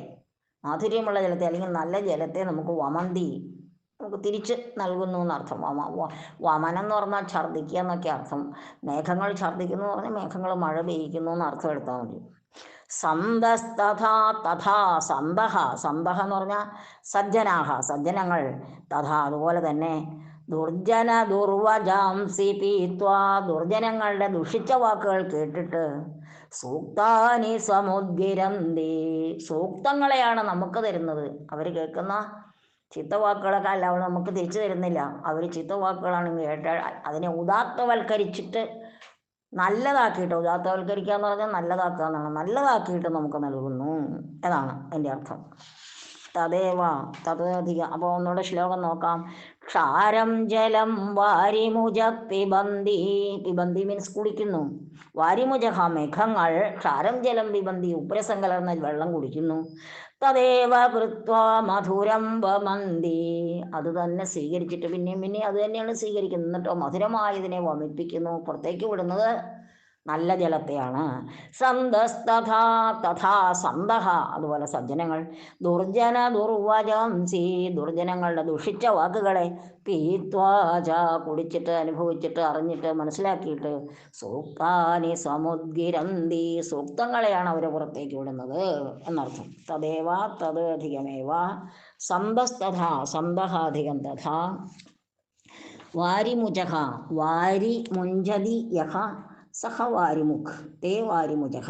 മാധുര്യമുള്ള ജലത്തെ അല്ലെങ്കിൽ നല്ല ജലത്തെ നമുക്ക് വമന്തി, നമുക്ക് തിരിച്ച് നൽകുന്നു എന്നർത്ഥം. വമനം എന്ന് പറഞ്ഞാൽ ഛർദ്ദിക്കുക എന്നൊക്കെ അർത്ഥം. മേഘങ്ങൾ ഛർദ്ദിക്കുന്നു എന്ന് പറഞ്ഞാൽ മേഘങ്ങൾ മഴ പെയ്യിക്കുന്നു എന്ന് അർത്ഥം എടുത്താൽ മതി. സന്തസ്തഥാ തഥാ സന്തഹ, സന്തഹ എന്ന് പറഞ്ഞാൽ സജ്ജനാഹ, സജ്ജനങ്ങൾ. തഥാ, അതുപോലെ തന്നെ. ദുർജന ദുർവജാംസി പീത്വാ, ദുർജനങ്ങളുടെ ദുഷിച്ച വാക്കുകൾ കേട്ടിട്ട് സൂക്താനി സമുദ്ഗിരന്തി, സൂക്തങ്ങളെയാണ് നമുക്ക് തരുന്നത്. അവർ കേൾക്കുന്ന ചിത്തവാക്കുകളൊക്കെ അല്ല അവർ നമുക്ക് തിരിച്ചു തരുന്നില്ല. അവർ ചിത്തവാക്കുകളാണെങ്കിൽ കേട്ടാൽ അതിനെ ഉദാത്തവൽക്കരിച്ചിട്ട് നല്ലതാക്കിയിട്ട്, ഉദാത്തവൽക്കരിക്കുക എന്ന് പറഞ്ഞാൽ നല്ലതാക്കുക എന്നാണ്, നല്ലതാക്കിയിട്ട് നമുക്ക് നൽകുന്നു എന്നാണ് എൻ്റെ അർത്ഥം. തദേവ, തദധികം. അപ്പോൾ ഒന്നുകൂടെ ശ്ലോകം നോക്കാം. ക്ഷാരം ജലം വാരിമുജ പിബന്തി, പിബന്തി മീൻസ് കുടിക്കുന്നു. വാരിമുജഹ, മേഘങ്ങൾ. ക്ഷാരം ജലം പിബന്തി, ഉപ്പരസം കലർന്ന വെള്ളം കുടിക്കുന്നു. തദേവ കൃത്വാ മധുരം വമന്തി, അത് തന്നെ സ്വീകരിച്ചിട്ട് പിന്നെയും പിന്നെയും അത് തന്നെയാണ് സ്വീകരിക്കുന്നത്. എന്നിട്ടോ മധുരമായതിനെ വമിപ്പിക്കുന്നു, പുറത്തേക്ക് വിടുന്നത് നല്ല ജലത്തെയാണ്. സന്തസ്തഥാ തഥാ സന്തഹ, അതുപോലെ സജ്ജനങ്ങൾ. ദുർജന ദുർവചംസി, ദുർജനങ്ങളുടെ ദുഷിച്ച വാക്കുകളെ പീത്വാച, കുടിച്ചിട്ട് അനുഭവിച്ചിട്ട് അറിഞ്ഞിട്ട് മനസ്സിലാക്കിയിട്ട് സൂക്താനി സമുദ്ഗിരന്തി, സൂക്തങ്ങളെയാണ് അവർ പുറത്തേക്ക് വിടുന്നത് എന്നർത്ഥം. തദേവ തത് അധികമേവ സന്തസ്തഥാ സന്തഹ അധികം തഥാ. വാരിമുജഹ വാരി മുഞ്ചതി യഹ സഹ വാരിമുഖ് തേ വാരിമുജഹ.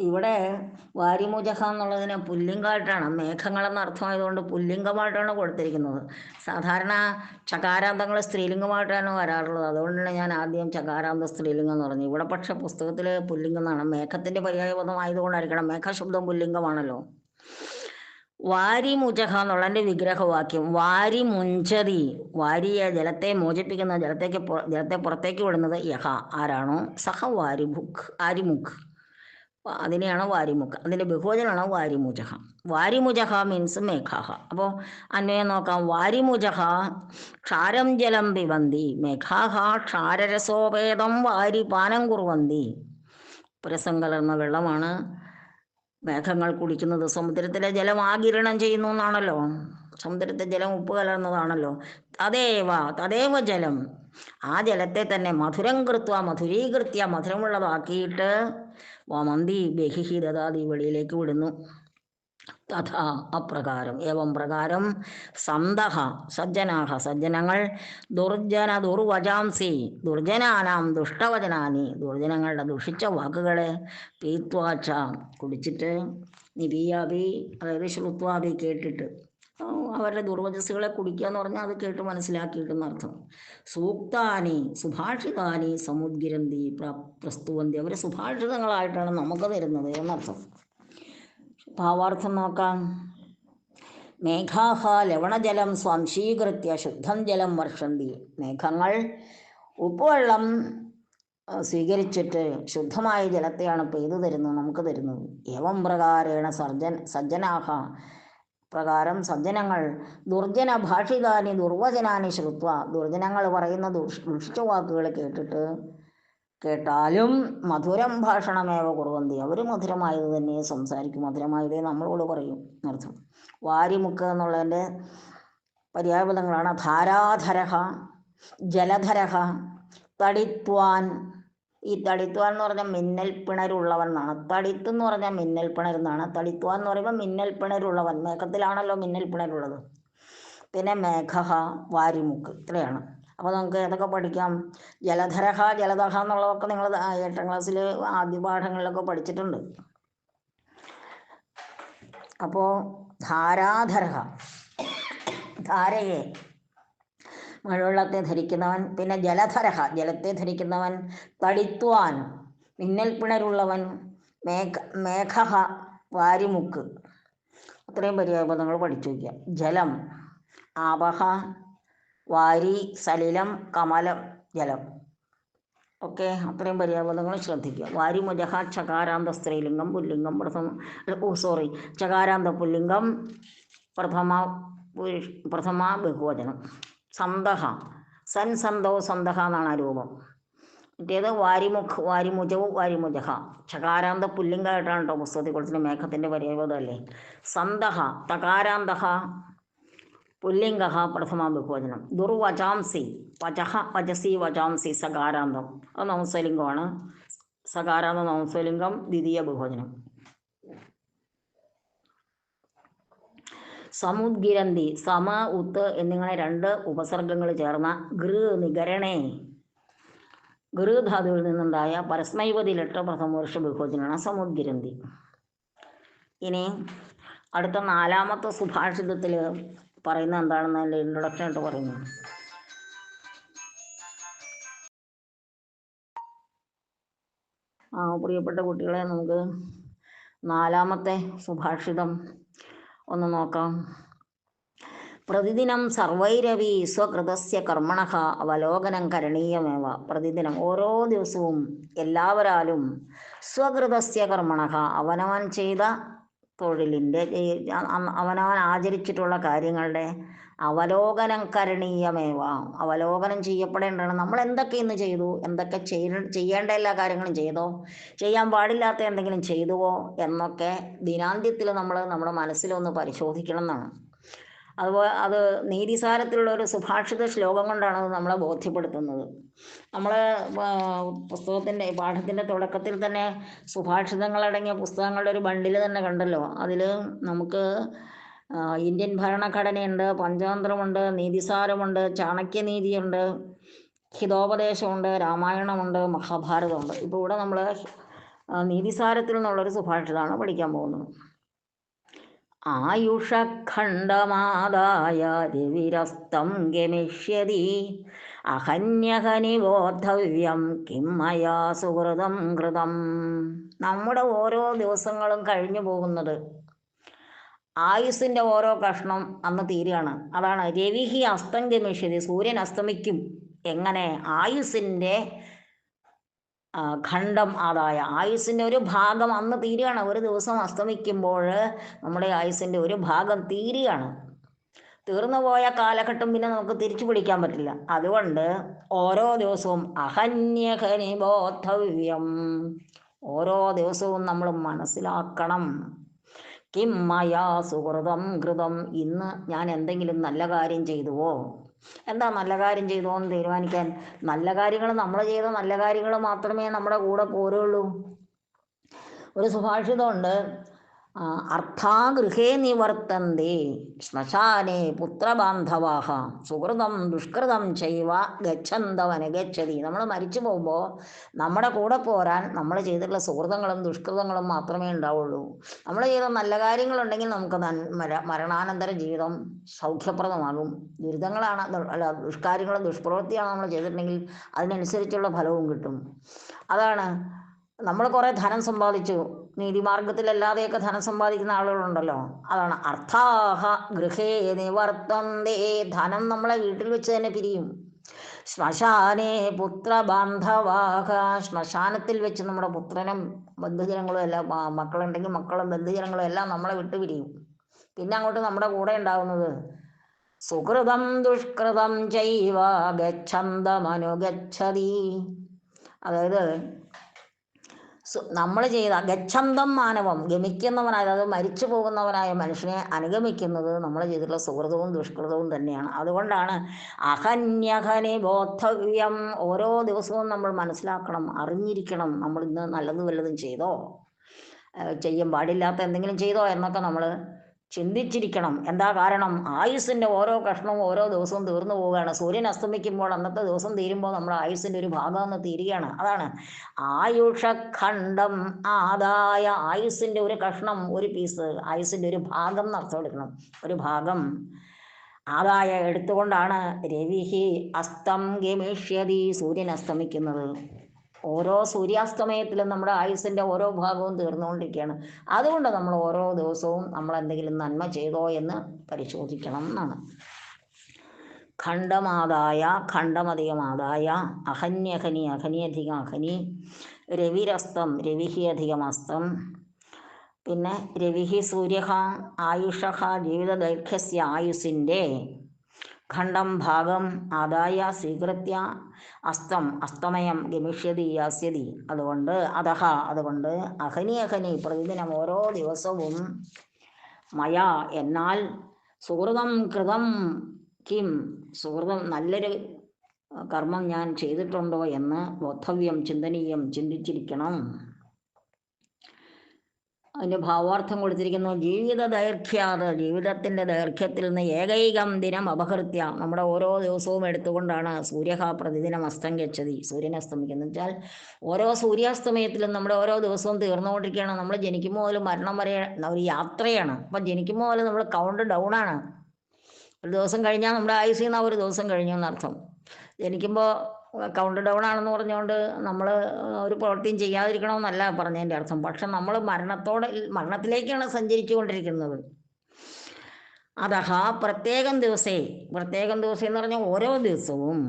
ഇവിടെ വാരിമുജഹ എന്നുള്ളതിന് പുല്ലിംഗമായിട്ടാണ്, മേഘങ്ങളെന്ന അർത്ഥമായതുകൊണ്ട് പുല്ലിംഗമായിട്ടാണ് കൊടുത്തിരിക്കുന്നത്. സാധാരണ ചകാരാന്തങ്ങൾ സ്ത്രീലിംഗമായിട്ടാണ് വരാറുള്ളത്. അതുകൊണ്ടാണ് ഞാൻ ആദ്യം ചകാരാന്ത സ്ത്രീലിംഗം എന്ന് പറഞ്ഞു. ഇവിടെ പക്ഷെ പുസ്തകത്തിൽ പുല്ലിംഗം എന്നാണ്. മേഘത്തിൻ്റെ പര്യായപദമായതുകൊണ്ടായിരിക്കണം. മേഘശബ്ദം പുല്ലിംഗമാണല്ലോ. വാരിമുജഹ എന്നുള്ളതിൻ്റെ വിഗ്രഹവാക്യം വാരി മുഞ്ചതി, വാരിയെ ജലത്തെ മോചിപ്പിക്കുന്ന, ജലത്തെ പുറത്തേക്ക് വിടുന്നത് യഹ ആരാണോ സഹ വാരിമുഖ് ആരിമുഖ്, അതിനെയാണ് വാരിമുഖ്. അതിൻ്റെ ബഹുവചനമാണ് വാരിമുജഹ. വാരിമുജഹ മീൻസ് മേഘാഹ. അപ്പോൾ അന്വയം നോക്കാം. വാരിമുജഹ ക്ഷാരം ജലം പിബന്തി മേഘാഹ ക്ഷാരരസോപേതം വാരി പാനം കുറുവന്തി. പുരസം കലർന്ന വെള്ളമാണ് മേഘങ്ങൾ കുടിക്കുന്നത്. സമുദ്രത്തിലെ ജലം ആഗിരണം ചെയ്യുന്നു എന്നാണല്ലോ. സമുദ്രത്തിലെ ജലം ഉപ്പ് കലർന്നതാണല്ലോ. തദേവ ജലം, ആ ജലത്തെ തന്നെ മധുരീകൃത്യ മധുരമുള്ളതാക്കിയിട്ട് വമന്തി ബഹിഹി ദദാതി വെളിയിലേക്ക് വിടുന്നു. തഥാ അപ്രകാരം ഏവം പ്രകാരം സന്തഹ സജ്ജനാഹ സജ്ജനങ്ങൾ ദുർവചാംസി ദുർജനാനാം ദുഷ്ടവചനാനി ദുർജനങ്ങളുടെ ദുഷിച്ച വാക്കുകളെ പീത്വാച്ച കുടിച്ചിട്ട് നിബിയാബി അതായത് ശ്രുത്വാബി കേട്ടിട്ട്, അവരുടെ ദുർവചസ്സുകളെ കുടിക്കുക എന്ന് പറഞ്ഞാൽ അത് കേട്ട് മനസ്സിലാക്കിയിട്ടെന്നർത്ഥം. സൂക്താനി സുഭാഷിതാനി സമുദ്ഗിരന്തി പ്രസ്തുവന്തി, അവർ സുഭാഷിതങ്ങളായിട്ടാണ് നമുക്ക് തരുന്നത് എന്നർത്ഥം. ഭാവാർത്ഥം നോക്കാം. മേഘാഹ ലവണജലം സ്വാംശീകൃത്യ ശുദ്ധം ജലം വർഷന്തി, മേഘങ്ങൾ ഉപ്പുവെള്ളം സ്വീകരിച്ചിട്ട് ശുദ്ധമായ ജലത്തെയാണ് പെയ്തു തരുന്നത്, നമുക്ക് തരുന്നത്. ഏവം പ്രകാരേണ സജ്ജനാഹ പ്രകാരം സജ്ജനങ്ങൾ ദുർജന ഭാഷിതാനി ദുർവചനാനി ശ്രുത്വ, ദുർജനങ്ങൾ പറയുന്ന ദുഷ്ടവാക്കുകൾ കേട്ടാലും മധുരം ഭാഷണമേവ കുറുവന്തി, അവർ മധുരമായത് തന്നെ സംസാരിക്കും, മധുരമായതേ നമ്മളോട് പറയും എന്നർത്ഥം. വാരിമുക്ക് എന്നുള്ളതിൻ്റെ പര്യായപദങ്ങളാണ് ധാരാധരഹ, ജലധരഹ, തടിത്വാൻ. ഈ തടിത്വാൻ എന്ന് പറഞ്ഞാൽ മിന്നൽ പിണരുള്ളവൻ എന്നാണ്. തടിത്ത് എന്ന് പറഞ്ഞാൽ മിന്നൽ പിണരുന്നാണ്. തടിത്വാൻ എന്ന് പറയുമ്പോൾ മിന്നൽ പിണരുള്ളവൻ, മേഘത്തിലാണല്ലോ മിന്നൽ പിണരുള്ളത്. പിന്നെ മേഘഹ വാരിമുക്ക്, ഇത്രയാണ്. അപ്പോൾ നമുക്ക് ഏതൊക്കെ പഠിക്കാം? ജലധരഹ ജലദഹ എന്നുള്ളതൊക്കെ നിങ്ങൾ 8ാം ക്ലാസ്സിൽ ആദ്യ പാഠങ്ങളിലൊക്കെ പഠിച്ചിട്ടുണ്ട്. അപ്പോൾ ധാരാധരഹ ധാരയെ മഴവെള്ളത്തെ ധരിക്കുന്നവൻ, പിന്നെ ജലധരഹ ജലത്തെ ധരിക്കുന്നവൻ, തടിത്വാൻ മിന്നൽ പിണരുള്ളവൻ, മേഘഹ വാരിമുക്ക്, അത്രയും പര്യായപദങ്ങൾ പഠിച്ചു വയ്ക്കുക. ജലം ആപഹ, വാരി സലിലം, കമലം ജലം, ഓക്കെ, അത്രയും പര്യായപദങ്ങൾ ശ്രദ്ധിക്കുക. വാരിമുജഹ ചകാരാന്ത സ്ത്രീലിംഗം പുല്ലിംഗം ചകാരാന്ത പുല്ലിംഗം പ്രഥമ ബഹുവചനം. സന്തഹ സന്തോ സന്തഹ എന്നാണ് രൂപം. മറ്റേത് വാരിമുഖ് വാരിമുജവും വാരിമുജഹ ചകാരാന്ത പുല്ലിംഗമായിട്ടാണ് കേട്ടോ പുസ്തകത്തിൽ കൊടുത്തിട്ട്. മേഘത്തിൻ്റെ പര്യായപദമല്ലേ. സന്തഹ തകാരാന്തഹ പുല്ലിംഗ പ്രഥമ ബഹുവചനം. ദുർവചാംസി വചസി വചാംസി സകാരാന്തം, അത് നംസലിംഗമാണ്. സകാരാന്ത നംസലിംഗം ദ്വിതീയ ബഹുവചനം. സമുദ്ഗിരന്തി സമ ഉത്ത് എന്നിങ്ങനെ 2 ഉപസർഗങ്ങൾ ചേർന്ന നികരണേ ധാതുവിൽ നിന്നുണ്ടായ പരസ്മൈപതിലിട്ട് പ്രഥമപുരുഷ ബഹുവചനമാണ് സമുദ്ഗിരന്തി. ഇനി അടുത്ത 4ാമത്തെ സുഭാഷിതത്തിൽ പറയുന്നത് എന്താണെന്ന് അതിൻ്റെ ഇൻട്രൊഡക്ഷൻ ആയിട്ട് പറയുന്നു. പ്രിയപ്പെട്ട കുട്ടികളെ, നമുക്ക് 4ാമത്തെ സുഭാഷിതം ഒന്ന് നോക്കാം. പ്രതിദിനം സർവൈരവി സ്വകൃതസ്യ കർമ്മണഃ അവലോകനം കരണീയമേവ. പ്രതിദിനം ഓരോ ദിവസവും എല്ലാവരാലും സ്വകൃതസ്യ കർമ്മണഃ അവനവൻ ചെയ്ത തൊഴിലിൻ്റെ അവനവൻ ആചരിച്ചിട്ടുള്ള കാര്യങ്ങളുടെ അവലോകനം കരണീയമേവ, അവലോകനം ചെയ്യപ്പെടേണ്ടതാണ്. നമ്മൾ എന്തൊക്കെ ഇന്ന് ചെയ്തു, എന്തൊക്കെ ചെയ്യേണ്ട എല്ലാ കാര്യങ്ങളും ചെയ്തോ, ചെയ്യാൻ പാടില്ലാത്ത എന്തെങ്കിലും ചെയ്തുവോ എന്നൊക്കെ ദിനാന്ത്യത്തിൽ നമ്മൾ നമ്മുടെ മനസ്സിലൊന്ന് പരിശോധിക്കണം എന്നാണ്. അതുപോലെ അത് നീതിസാരത്തിലുള്ള ഒരു സുഭാഷിത ശ്ലോകം കൊണ്ടാണ് അത് നമ്മളെ ബോധ്യപ്പെടുത്തുന്നത്. നമ്മൾ പുസ്തകത്തിൻ്റെ പാഠത്തിൻ്റെ തുടക്കത്തിൽ തന്നെ സുഭാഷിതങ്ങളടങ്ങിയ പുസ്തകങ്ങളുടെ ഒരു ബണ്ടിൽ തന്നെ കണ്ടല്ലോ. അതിൽ നമുക്ക് ഇന്ത്യൻ ഭരണഘടനയുണ്ട്, പഞ്ചതന്ത്രമുണ്ട്, നീതിസാരമുണ്ട്, ചാണക്യനീതിയുണ്ട്, ഹിതോപദേശമുണ്ട്, രാമായണമുണ്ട്, മഹാഭാരതമുണ്ട്. ഇപ്പോൾ ഇവിടെ നമ്മൾ നീതിസാരത്തിൽ നിന്നുള്ളൊരു സുഭാഷിതമാണ് പഠിക്കാൻ പോകുന്നത്. ആയുഷഖണ്ഡമാദായ രവിരസ്തം ഗമിഷ്യതി അഹന്യഹനിബോദ്ധവ്യം കിം മയാ സുഹൃതം കൃതം. നമ്മുടെ ഓരോ ദിവസങ്ങളും കഴിഞ്ഞു പോകുന്നത് ആയുസ്സിൻ്റെ ഓരോ കഷ്ണം അന്ന് തീരുകയാണ്. അതാണ് രവിഹി അസ്തം ഗമിഷ്യതി, സൂര്യൻ അസ്തമിക്കും. എങ്ങനെ? ആയുസ്സിൻ്റെ ഖണ്ഡം ആദായ, ആയുസ്സിൻ്റെ ഒരു ഭാഗം അന്ന് തീരുകയാണ്. ഒരു ദിവസം അസ്തമിക്കുമ്പോൾ നമ്മുടെ ആയുസ്സിൻ്റെ ഒരു ഭാഗം തീരുകയാണ്. തീർന്നു പോയ കാലഘട്ടം പിന്നെ നമുക്ക് തിരിച്ചു പിടിക്കാൻ പറ്റില്ല. അതുകൊണ്ട് ഓരോ ദിവസവും അഹന്യഹനിബോദ്ധവ്യം, ഓരോ ദിവസവും നമ്മൾ മനസ്സിലാക്കണം. കിം മയാ സുഹൃതം കൃതം, ഇന്ന് ഞാൻ എന്തെങ്കിലും നല്ല കാര്യം ചെയ്തുവോ? എന്താ നല്ല കാര്യം ചെയ്തോ എന്ന് തീരുമാനിക്കാൻ? നല്ല കാര്യങ്ങൾ, നമ്മൾ ചെയ്ത നല്ല കാര്യങ്ങൾ മാത്രമേ നമ്മുടെ കൂടെ പോരുള്ളൂ. ഒരു സുഭാഷിതമുണ്ട്, അർത്ഥാഗൃഹേ നിവർത്തന്തേ ശ്മശാനേ പുത്രബാന്ധവാഹ സുഹൃതം ദുഷ്കൃതം ചൈവ ഗച്ഛന്തവനഗച്ഛതി. നമ്മൾ മരിച്ചു പോകുമ്പോൾ നമ്മുടെ കൂടെ പോരാൻ നമ്മൾ ചെയ്തിട്ടുള്ള സുഹൃതങ്ങളും ദുഷ്കൃതങ്ങളും മാത്രമേ ഉണ്ടാവുള്ളൂ. നമ്മൾ ചെയ്ത നല്ല കാര്യങ്ങളുണ്ടെങ്കിൽ നമുക്ക് മരണാനന്തര ജീവിതം സൗഖ്യപ്രദമാകും. ദുരിതങ്ങളാണ്, അല്ല ദുഷ്കാര്യങ്ങളും ദുഷ്പ്രവൃത്തിയാണ് നമ്മൾ ചെയ്തിട്ടുണ്ടെങ്കിൽ അതിനനുസരിച്ചുള്ള ഫലവും കിട്ടും. അതാണ്, നമ്മൾ കുറേ ധനം സമ്പാദിച്ചു, നീതിമാർഗത്തിലല്ലാതെയൊക്കെ ധനം സമ്പാദിക്കുന്ന ആളുകളുണ്ടല്ലോ. അതാണ് അർത്ഥാഹ ഗൃഹേ നിവർത്തന്തേ, ധനം നമ്മളെ വീട്ടിൽ വെച്ച് തന്നെ പിരിയും. ശ്മശാനേ പുത്രബാന്ധവാഹ, ശ്മശാനത്തിൽ വെച്ച് നമ്മുടെ പുത്രനും ബന്ധുജനങ്ങളും എല്ലാം, മക്കളുണ്ടെങ്കിൽ മക്കളും ബന്ധുജനങ്ങളും എല്ലാം നമ്മളെ വിട്ടു പിരിയും. പിന്നെ അങ്ങോട്ട് നമ്മുടെ കൂടെ ഉണ്ടാവുന്നത് സുഹൃതം ദുഷ്കൃതം ചൈവ ഗച്ഛന്തമനുഗച്ഛതി. അതായത് നമ്മൾ ചെയ്ത ഗച്ഛന്തം മാനവം, ഗമിക്കുന്നവനായ, അതായത് മരിച്ചു പോകുന്നവനായ മനുഷ്യനെ അനുഗമിക്കുന്നത് നമ്മൾ ചെയ്തിട്ടുള്ള സുഹൃതവും ദുഷ്കൃതവും തന്നെയാണ്. അതുകൊണ്ടാണ് അഹന്യഹനി ബോദ്ധവ്യം, ഓരോ ദിവസവും നമ്മൾ മനസ്സിലാക്കണം, അറിഞ്ഞിരിക്കണം. നമ്മൾ ഇന്ന് നല്ലതും വല്ലതും ചെയ്തോ, ചെയ്യാൻ പാടില്ലാത്ത എന്തെങ്കിലും ചെയ്തോ എന്നൊക്കെ നമ്മൾ ചിന്തിച്ചിരിക്കണം. എന്താ കാരണം? ആയുസ്സിൻ്റെ ഓരോ കഷ്ണവും ഓരോ ദിവസവും തീർന്നു പോവുകയാണ്. സൂര്യൻ അസ്തമിക്കുമ്പോൾ അന്നത്തെ ദിവസം തീരുമ്പോൾ നമ്മുടെ ആയുസ്സിൻ്റെ ഒരു ഭാഗം അന്ന് തീരുകയാണ്. അതാണ് ആയുഷഖണ്ഡം ആദായ, ആയുസ്സിൻ്റെ ഒരു കഷ്ണം, ഒരു പീസ്, ആയുസ്സിൻ്റെ ഒരു ഭാഗം എന്നർത്ഥം എടുക്കണം. ഒരു ഭാഗം ആദായ എടുത്തുകൊണ്ടാണ് രവിഹി അസ്തം ഗമിഷ്യതി, സൂര്യൻ അസ്തമിക്കുന്നത്. ഓരോ സൂര്യാസ്തമയത്തിലും നമ്മുടെ ആയുസ്സിൻ്റെ ഓരോ ഭാഗവും തീർന്നുകൊണ്ടിരിക്കുകയാണ്. അതുകൊണ്ട് നമ്മൾ ഓരോ ദിവസവും നമ്മൾ എന്തെങ്കിലും നന്മ ചെയ്തോ എന്ന് പരിശോധിക്കണം എന്നാണ്. ഖണ്ഡമാദായ, ഖണ്ഡമധികമാദായ, അഹന്യഹനി, അഹനിയധികം അഹനി, രവിരസ്തം, രവിഹി അധികം അസ്തം. പിന്നെ രവിഹി സൂര്യ, ആയുഷ ജീവിതദൈർഘ്യസ്യ, ആയുസ്സിൻ്റെ ഖണ്ഡം ഭാഗം, ആദായ സ്വീകൃത്യ, അസ്തം അസ്തമയം, ഗമിഷ്യതി യാസ്യതി. അതുകൊണ്ട് അതുകൊണ്ട് അഹനി അഹനി പ്രതിദിനം ഓരോ ദിവസവും മയാ എന്നാൽ സുഹൃതം കൃതം കിം, സുഹൃതം നല്ലൊരു കർമ്മം ഞാൻ ചെയ്തിട്ടുണ്ടോ എന്ന് ബോദ്ധവ്യം, ചിന്തനീയം, ചിന്തിച്ചിരിക്കണം. അതിൻ്റെ ഭാവാർത്ഥം കൊടുത്തിരിക്കുന്നു, ജീവിത ദൈർഘ്യാത്, ജീവിതത്തിൻ്റെ ദൈർഘ്യത്തിൽ നിന്ന് ഏകൈകം ദിനം അപഹൃത്യ, നമ്മുടെ ഓരോ ദിവസവും എടുത്തുകൊണ്ടാണ് സൂര്യഹ പ്രതിദിനം അസ്തം ഗച്ഛതി, സൂര്യൻ അസ്തമിക്കുന്നത്. വെച്ചാൽ ഓരോ സൂര്യാസ്തമയത്തിലും നമ്മുടെ ഓരോ ദിവസവും തീർന്നുകൊണ്ടിരിക്കുകയാണ്. നമ്മൾ ജനിക്കുമ്പോൾ മുതൽ മരണം വരെ ഒരു യാത്രയാണ്. അപ്പം ജനിക്കുമ്പോൾ മുതൽ നമ്മൾ കൗണ്ട് ഡൗൺ ആണ്. ഒരു ദിവസം കഴിഞ്ഞാൽ നമ്മുടെ ആയുസ്സിൽ നിന്ന് ഒരു ദിവസം കഴിഞ്ഞു എന്നർത്ഥം. ജനിക്കുമ്പോൾ കൗണ്ട് ഡൗൺ ആണെന്ന് പറഞ്ഞുകൊണ്ട് നമ്മൾ ഒരു പ്രവൃത്തിയും ചെയ്യാതിരിക്കണമെന്നല്ല പറഞ്ഞതിൻ്റെ അർത്ഥം. പക്ഷെ നമ്മൾ മരണത്തിലേക്കാണ് സഞ്ചരിച്ചു കൊണ്ടിരിക്കുന്നത്. അതഹ പ്രത്യേകം ദിവസേ എന്ന് പറഞ്ഞാൽ ഓരോ ദിവസവും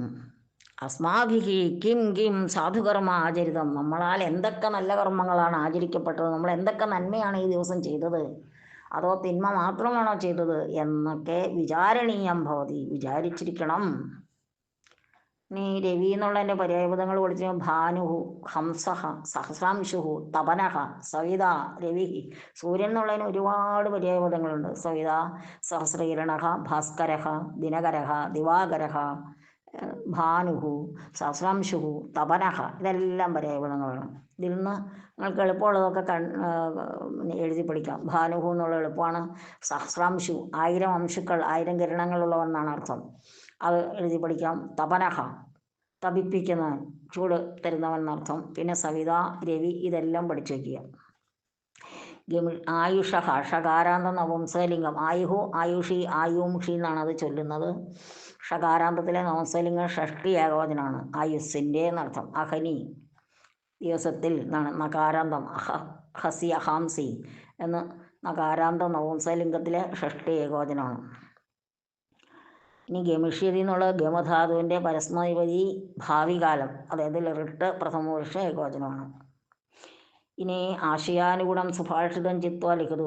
അസ്മാഭിഹി കിം കിം സാധുകർമ്മ ആചരിതം, നമ്മളാൽ എന്തൊക്കെ നല്ല കർമ്മങ്ങളാണ് ആചരിക്കപ്പെട്ടത്, നമ്മൾ എന്തൊക്കെ നന്മയാണ് ഈ ദിവസം ചെയ്തത്, അതോ തിന്മ മാത്രമാണോ ചെയ്തത് എന്നൊക്കെ വിചാരണീയം ഭവതി, വിചാരിച്ചിരിക്കണം. നീ രവി എന്നുള്ളതിൻ്റെ പര്യായപദങ്ങൾ പഠിച്ച ഭാനുഹു, ഹംസഹ, സഹസ്രാംശുഹു, തപനഹ, സവിത, രവി. സൂര്യൻ എന്നുള്ളതിന് ഒരുപാട് പര്യായപദങ്ങളുണ്ട്. സവിത, സഹസ്രകിരണഹ, ഭാസ്കരഹ, ദിനകരഹ, ദിവാകരഹ ഭാനുഹു, സഹസ്രാംശുഹു, തപനഹ, ഇതെല്ലാം പര്യായപദങ്ങളാണ്. ഇതിൽ നിന്ന് നിങ്ങൾക്ക് എളുപ്പമുള്ളതൊക്കെ എഴുതി പഠിക്കാം. ഭാനുഹു എന്നുള്ള എളുപ്പമാണ്. സഹസ്രാംശു 1000 അംശുക്കൾ, 1000 കിരണങ്ങളുള്ളവെന്നാണ് അർത്ഥം. അത് എഴുതി പഠിക്കാം. തപനഹ തപിപ്പിക്കുന്നവൻ, ചൂട് തരുന്നവൻ എന്നർത്ഥം. പിന്നെ സവിത, രവി, ഇതെല്ലാം പഠിച്ചു വയ്ക്കുക. ആയുഷഹ ഷകാരാന്ത നപുംസകലിംഗം. ആയുഹു, ആയുഷി, ആയുംഷി എന്നാണ് അത് ചൊല്ലുന്നത്. ഷകാരാന്തത്തിലെ നപുംസകലിംഗം ഷഷ്ടി ഏകവചനമാണ്. ആയുസ്സിൻ്റെ എന്നർത്ഥം. അഹനി ദിവസത്തിൽ എന്നാണ്. നകാരാന്തം ഹസി, അഹാംസി എന്ന് നകാരാന്തം നപുംസകലിംഗത്തിലെ ഷഷ്ടി ഏകവചനമാണ്. ഇനി ഗമിഷ്യതി എന്നുള്ള ഗമധാതുവിൻ്റെ പരസ്മൈപതി ഭാവികാലം, അതായത് ഋട്ട് പ്രഥമപുരുഷ ഏകവചനമാണ്. ഇനി ആശയാനുഗുണം സുഭാഷിതം ചിത്വാ ലിഖതു.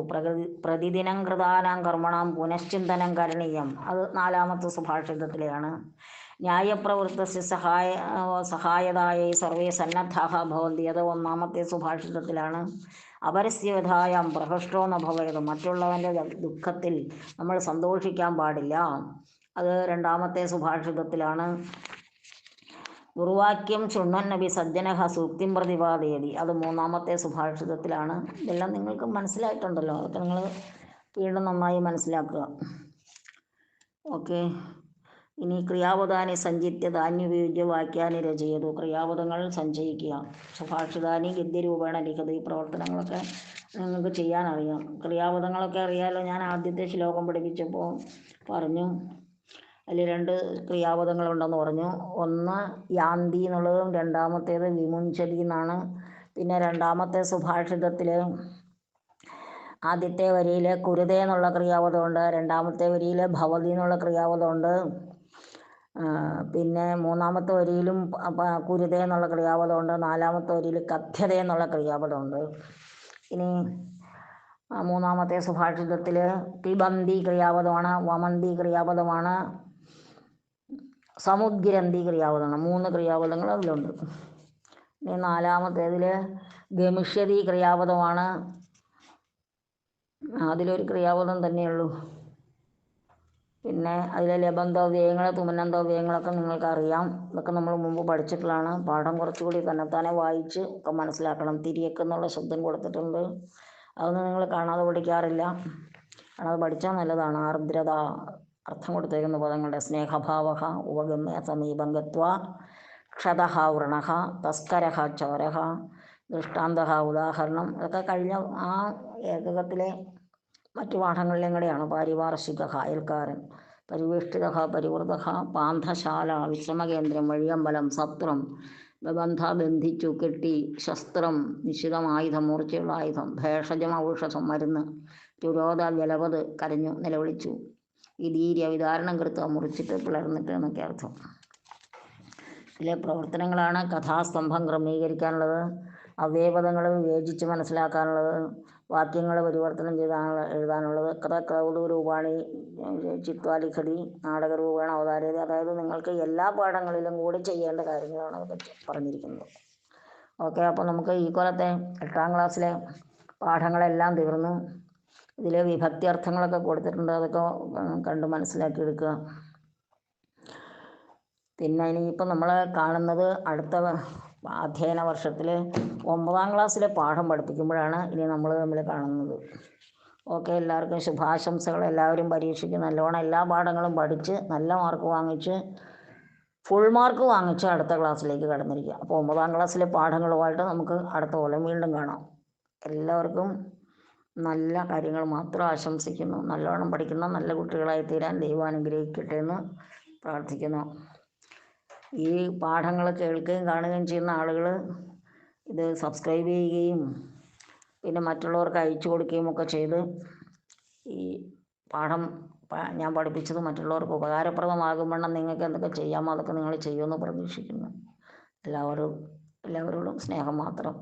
പ്രതിദിനം കൃതാനാം കർമ്മണാം പുനശ്ചിന്തനം കരണീയം, അത് 4ാമത്തെ സുഭാഷിതത്തിലെയാണ്. ന്യായപ്രവൃത്തസ്യ സഹായതായൈ സർവേ സന്നദ്ധാഃ ഭവന്തി, അത് 1ാമത്തെ സുഭാഷിതത്തിലാണ്. അപരസ്യ വ്യഥായാം പ്രഹൃഷ്ടോ ന ഭവേത്, മറ്റുള്ളവൻ്റെ ദുഃഖത്തിൽ നമ്മൾ സന്തോഷിക്കാൻ പാടില്ല, അത് 2ാമത്തെ സുഭാഷിതത്തിലാണ്. ദുർവാക്യം ശൃണ്വന്നപി സജ്ജനഃ സൂക്തിം പ്രതിപാദയതി, അത് 3ാമത്തെ സുഭാഷിതത്തിലാണ്. ഇതെല്ലാം നിങ്ങൾക്ക് മനസ്സിലായിട്ടുണ്ടല്ലോ, അതൊക്കെ നിങ്ങൾ വീണ്ടും നന്നായി മനസ്സിലാക്കുക. ഓക്കെ. ഇനി ക്രിയാപദാനി സഞ്ചിത്യ ധാന്യുപയുജ്യ വാക്യാനി രചയതു. ക്രിയാപദങ്ങൾ സഞ്ചയിക്കുക. സുഭാഷിതാനി ഗദ്യരൂപേണ ലിഖതു. ഈ പ്രവർത്തനങ്ങളൊക്കെ നിങ്ങൾക്ക് ചെയ്യാനറിയാം. ക്രിയാപദങ്ങളൊക്കെ അറിയാലോ. ഞാൻ ആദ്യത്തെ ശ്ലോകം പഠിപ്പിച്ചപ്പോൾ പറഞ്ഞു, അതിൽ 2 ക്രിയാപദങ്ങളുണ്ടെന്ന് പറഞ്ഞു. ഒന്ന് യാന്തി എന്നുള്ളതും 2ാമത്തേത് വിമുഞ്ചതി എന്നാണ്. പിന്നെ 2ാമത്തെ സുഭാഷിതത്തിൽ ആദ്യത്തെ വരിയിൽ കുരുതേ എന്നുള്ള ക്രിയാപദമുണ്ട്, 2ാമത്തെ വരിയിൽ ഭവതി എന്നുള്ള ക്രിയാപദമുണ്ട്. പിന്നെ 3ാമത്തെ വരിയിലും കുരുതേ എന്നുള്ള ക്രിയാപദമുണ്ട്. 4ാമത്തെ വരിയിൽ കഥ്യത എന്നുള്ള ക്രിയാപദമുണ്ട്. ഇനി 3ാമത്തെ സുഭാഷിതത്തിൽ പിബന്തി ക്രിയാപദമാണ്, വമന്തി ക്രിയാപദമാണ്, സമുദ്ഗിരന്തി ക്രിയാപദമാണ്. 3 ക്രിയാപദങ്ങൾ അതിലുണ്ട്. ഇനി 4ാമത്തേതിൽ ഗമിഷ്യതി ക്രിയാപദമാണ്. അതിലൊരു ക്രിയാപദം തന്നെയുള്ളൂ. പിന്നെ അതിലെ ലബന്ധവ്യയങ്ങൾ, തുമനന്തവ്യയങ്ങളൊക്കെ നിങ്ങൾക്കറിയാം. ഇതൊക്കെ നമ്മൾ മുമ്പ് പഠിച്ചിട്ടുള്ളതാണ്. പാഠം കുറച്ചുകൂടി തന്നെത്താനെ വായിച്ച് ഒക്കെ മനസ്സിലാക്കണം. തിരിയൊക്കെ എന്നുള്ള ശബ്ദം കൊടുത്തിട്ടുണ്ട്, അതൊന്നും നിങ്ങൾ കാണാതെ പഠിക്കാറില്ല. കാണാതെ പഠിച്ചാൽ നല്ലതാണ്. ആർദ്രത, അർത്ഥം കൊടുത്തേക്കുന്ന പദങ്ങളുടെ സ്നേഹഭാവ, ഉപഗമ്യ സമീപം ഗത്വ, ക്ഷതഃ വൃണഃ, തസ്കരഃ ചോരഃ, ദൃഷ്ടാന്തഃ ഉദാഹരണം, ഇതൊക്കെ കഴിഞ്ഞ ആ ഏകകത്തിലെ മറ്റു പാഠങ്ങളിലും കൂടെയാണ്. പാരിപാർശ്വികഃ അയൽക്കാരൻ, പരിവേഷ്ടിതഃ പരിവൃതഃ, പാന്ഥശാല വിശ്രമകേന്ദ്രം, വഴിയമ്പലം, സത്രം, ബന്ധ ബന്ധിച്ചു കെട്ടി, ശസ്ത്രം നിശ്ചിതമായുധം മൂർച്ചയുള്ള ആയുധം, ഭേഷജം ഔഷധം മരുന്ന്, രുരോധ ജലപത് കരഞ്ഞു നിലവിളിച്ചു, വിധീര്യ വിധാരണം കൃത്വ മുറിച്ചിട്ട് പിളർന്നിട്ട് എന്നൊക്കെ അർത്ഥം. ഇതിലെ പ്രവർത്തനങ്ങളാണ് കഥാസ്തംഭം ക്രമീകരിക്കാനുള്ളത്, അവ്യയപദങ്ങൾ വിവേചിച്ച് മനസ്സിലാക്കാനുള്ളത്, വാക്യങ്ങൾ പരിവർത്തനം എഴുതാനുള്ളത്. കഥ ക്രൗദരൂപാണി ചിത്വാ ലിഖതി നാടകരൂപേണ അവതാരത, അതായത് നിങ്ങൾക്ക് എല്ലാ പാഠങ്ങളിലും കൂടി ചെയ്യേണ്ട കാര്യങ്ങളാണ് അതൊക്കെ പറഞ്ഞിരിക്കുന്നത്. ഓക്കെ. അപ്പോൾ നമുക്ക് ഈ കൊല്ലത്തെ 8ാം ക്ലാസ്സിലെ പാഠങ്ങളെല്ലാം തീർന്നു. ഇതിൽ വിഭക്തി അർത്ഥങ്ങളൊക്കെ കൊടുത്തിട്ടുണ്ട്, അതൊക്കെ കണ്ട് മനസ്സിലാക്കിയെടുക്കുക. പിന്നെ ഇനിയിപ്പോൾ നമ്മൾ കാണുന്നത് അടുത്ത അധ്യയന വർഷത്തിൽ 9ാം ക്ലാസ്സിലെ പാഠം പഠിപ്പിക്കുമ്പോഴാണ് ഇനി നമ്മൾ തമ്മിൽ കാണുന്നത്. ഓക്കെ. എല്ലാവർക്കും ശുഭാശംസകൾ. എല്ലാവരും പരീക്ഷയ്ക്ക് നല്ലോണം എല്ലാ പാഠങ്ങളും പഠിച്ച് നല്ല മാർക്ക് വാങ്ങിച്ച് ഫുൾ മാർക്ക് വാങ്ങിച്ച് അടുത്ത ക്ലാസ്സിലേക്ക് കടന്നിരിക്കുക. അപ്പോൾ 9ാം ക്ലാസ്സിലെ പാഠങ്ങളുമായിട്ട് നമുക്ക് അടുത്ത കൊല്ലം വീണ്ടും കാണാം. എല്ലാവർക്കും നല്ല കാര്യങ്ങൾ മാത്രം ആശംസിക്കുന്നു. നല്ലോണം പഠിക്കുന്ന നല്ല കുട്ടികളായി തീരാൻ ദൈവം അനുഗ്രഹിക്കട്ടെ എന്ന് പ്രാർത്ഥിക്കുന്നു. ഈ പാഠങ്ങൾ കേൾക്കുകയും കാണുകയും ചെയ്യുന്ന ആളുകൾ ഇത് സബ്സ്ക്രൈബ് ചെയ്യുകയും പിന്നെ മറ്റുള്ളവർക്ക് അയച്ചു കൊടുക്കുകയും ഒക്കെ ചെയ്ത് ഈ പാഠം ഞാൻ പഠിപ്പിച്ചത് മറ്റുള്ളവർക്ക് ഉപകാരപ്രദമാകുമെണ്ണം നിങ്ങൾക്ക് എന്തൊക്കെ ചെയ്യാമോ അതൊക്കെ നിങ്ങൾ ചെയ്യുമെന്ന് പ്രതീക്ഷിക്കുന്നു. എല്ലാവരോടും സ്നേഹം മാത്രം.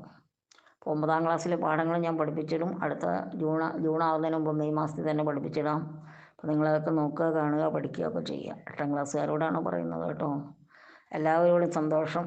9ാം ക്ലാസ്സിലെ പാഠങ്ങൾ ഞാൻ പഠിപ്പിച്ചിടും. അടുത്ത ജൂൺ ആവുന്നതിന് മുമ്പ് മെയ് മാസത്തിൽ തന്നെ പഠിപ്പിച്ചിടാം. അപ്പോൾ നിങ്ങളതൊക്കെ നോക്കുക, കാണുക, പഠിക്കുക ഒക്കെ ചെയ്യുക. 8ാം ക്ലാസ്സുകാരോടാണ് പറയുന്നത് കേട്ടോ. എല്ലാവരോടും സന്തോഷം.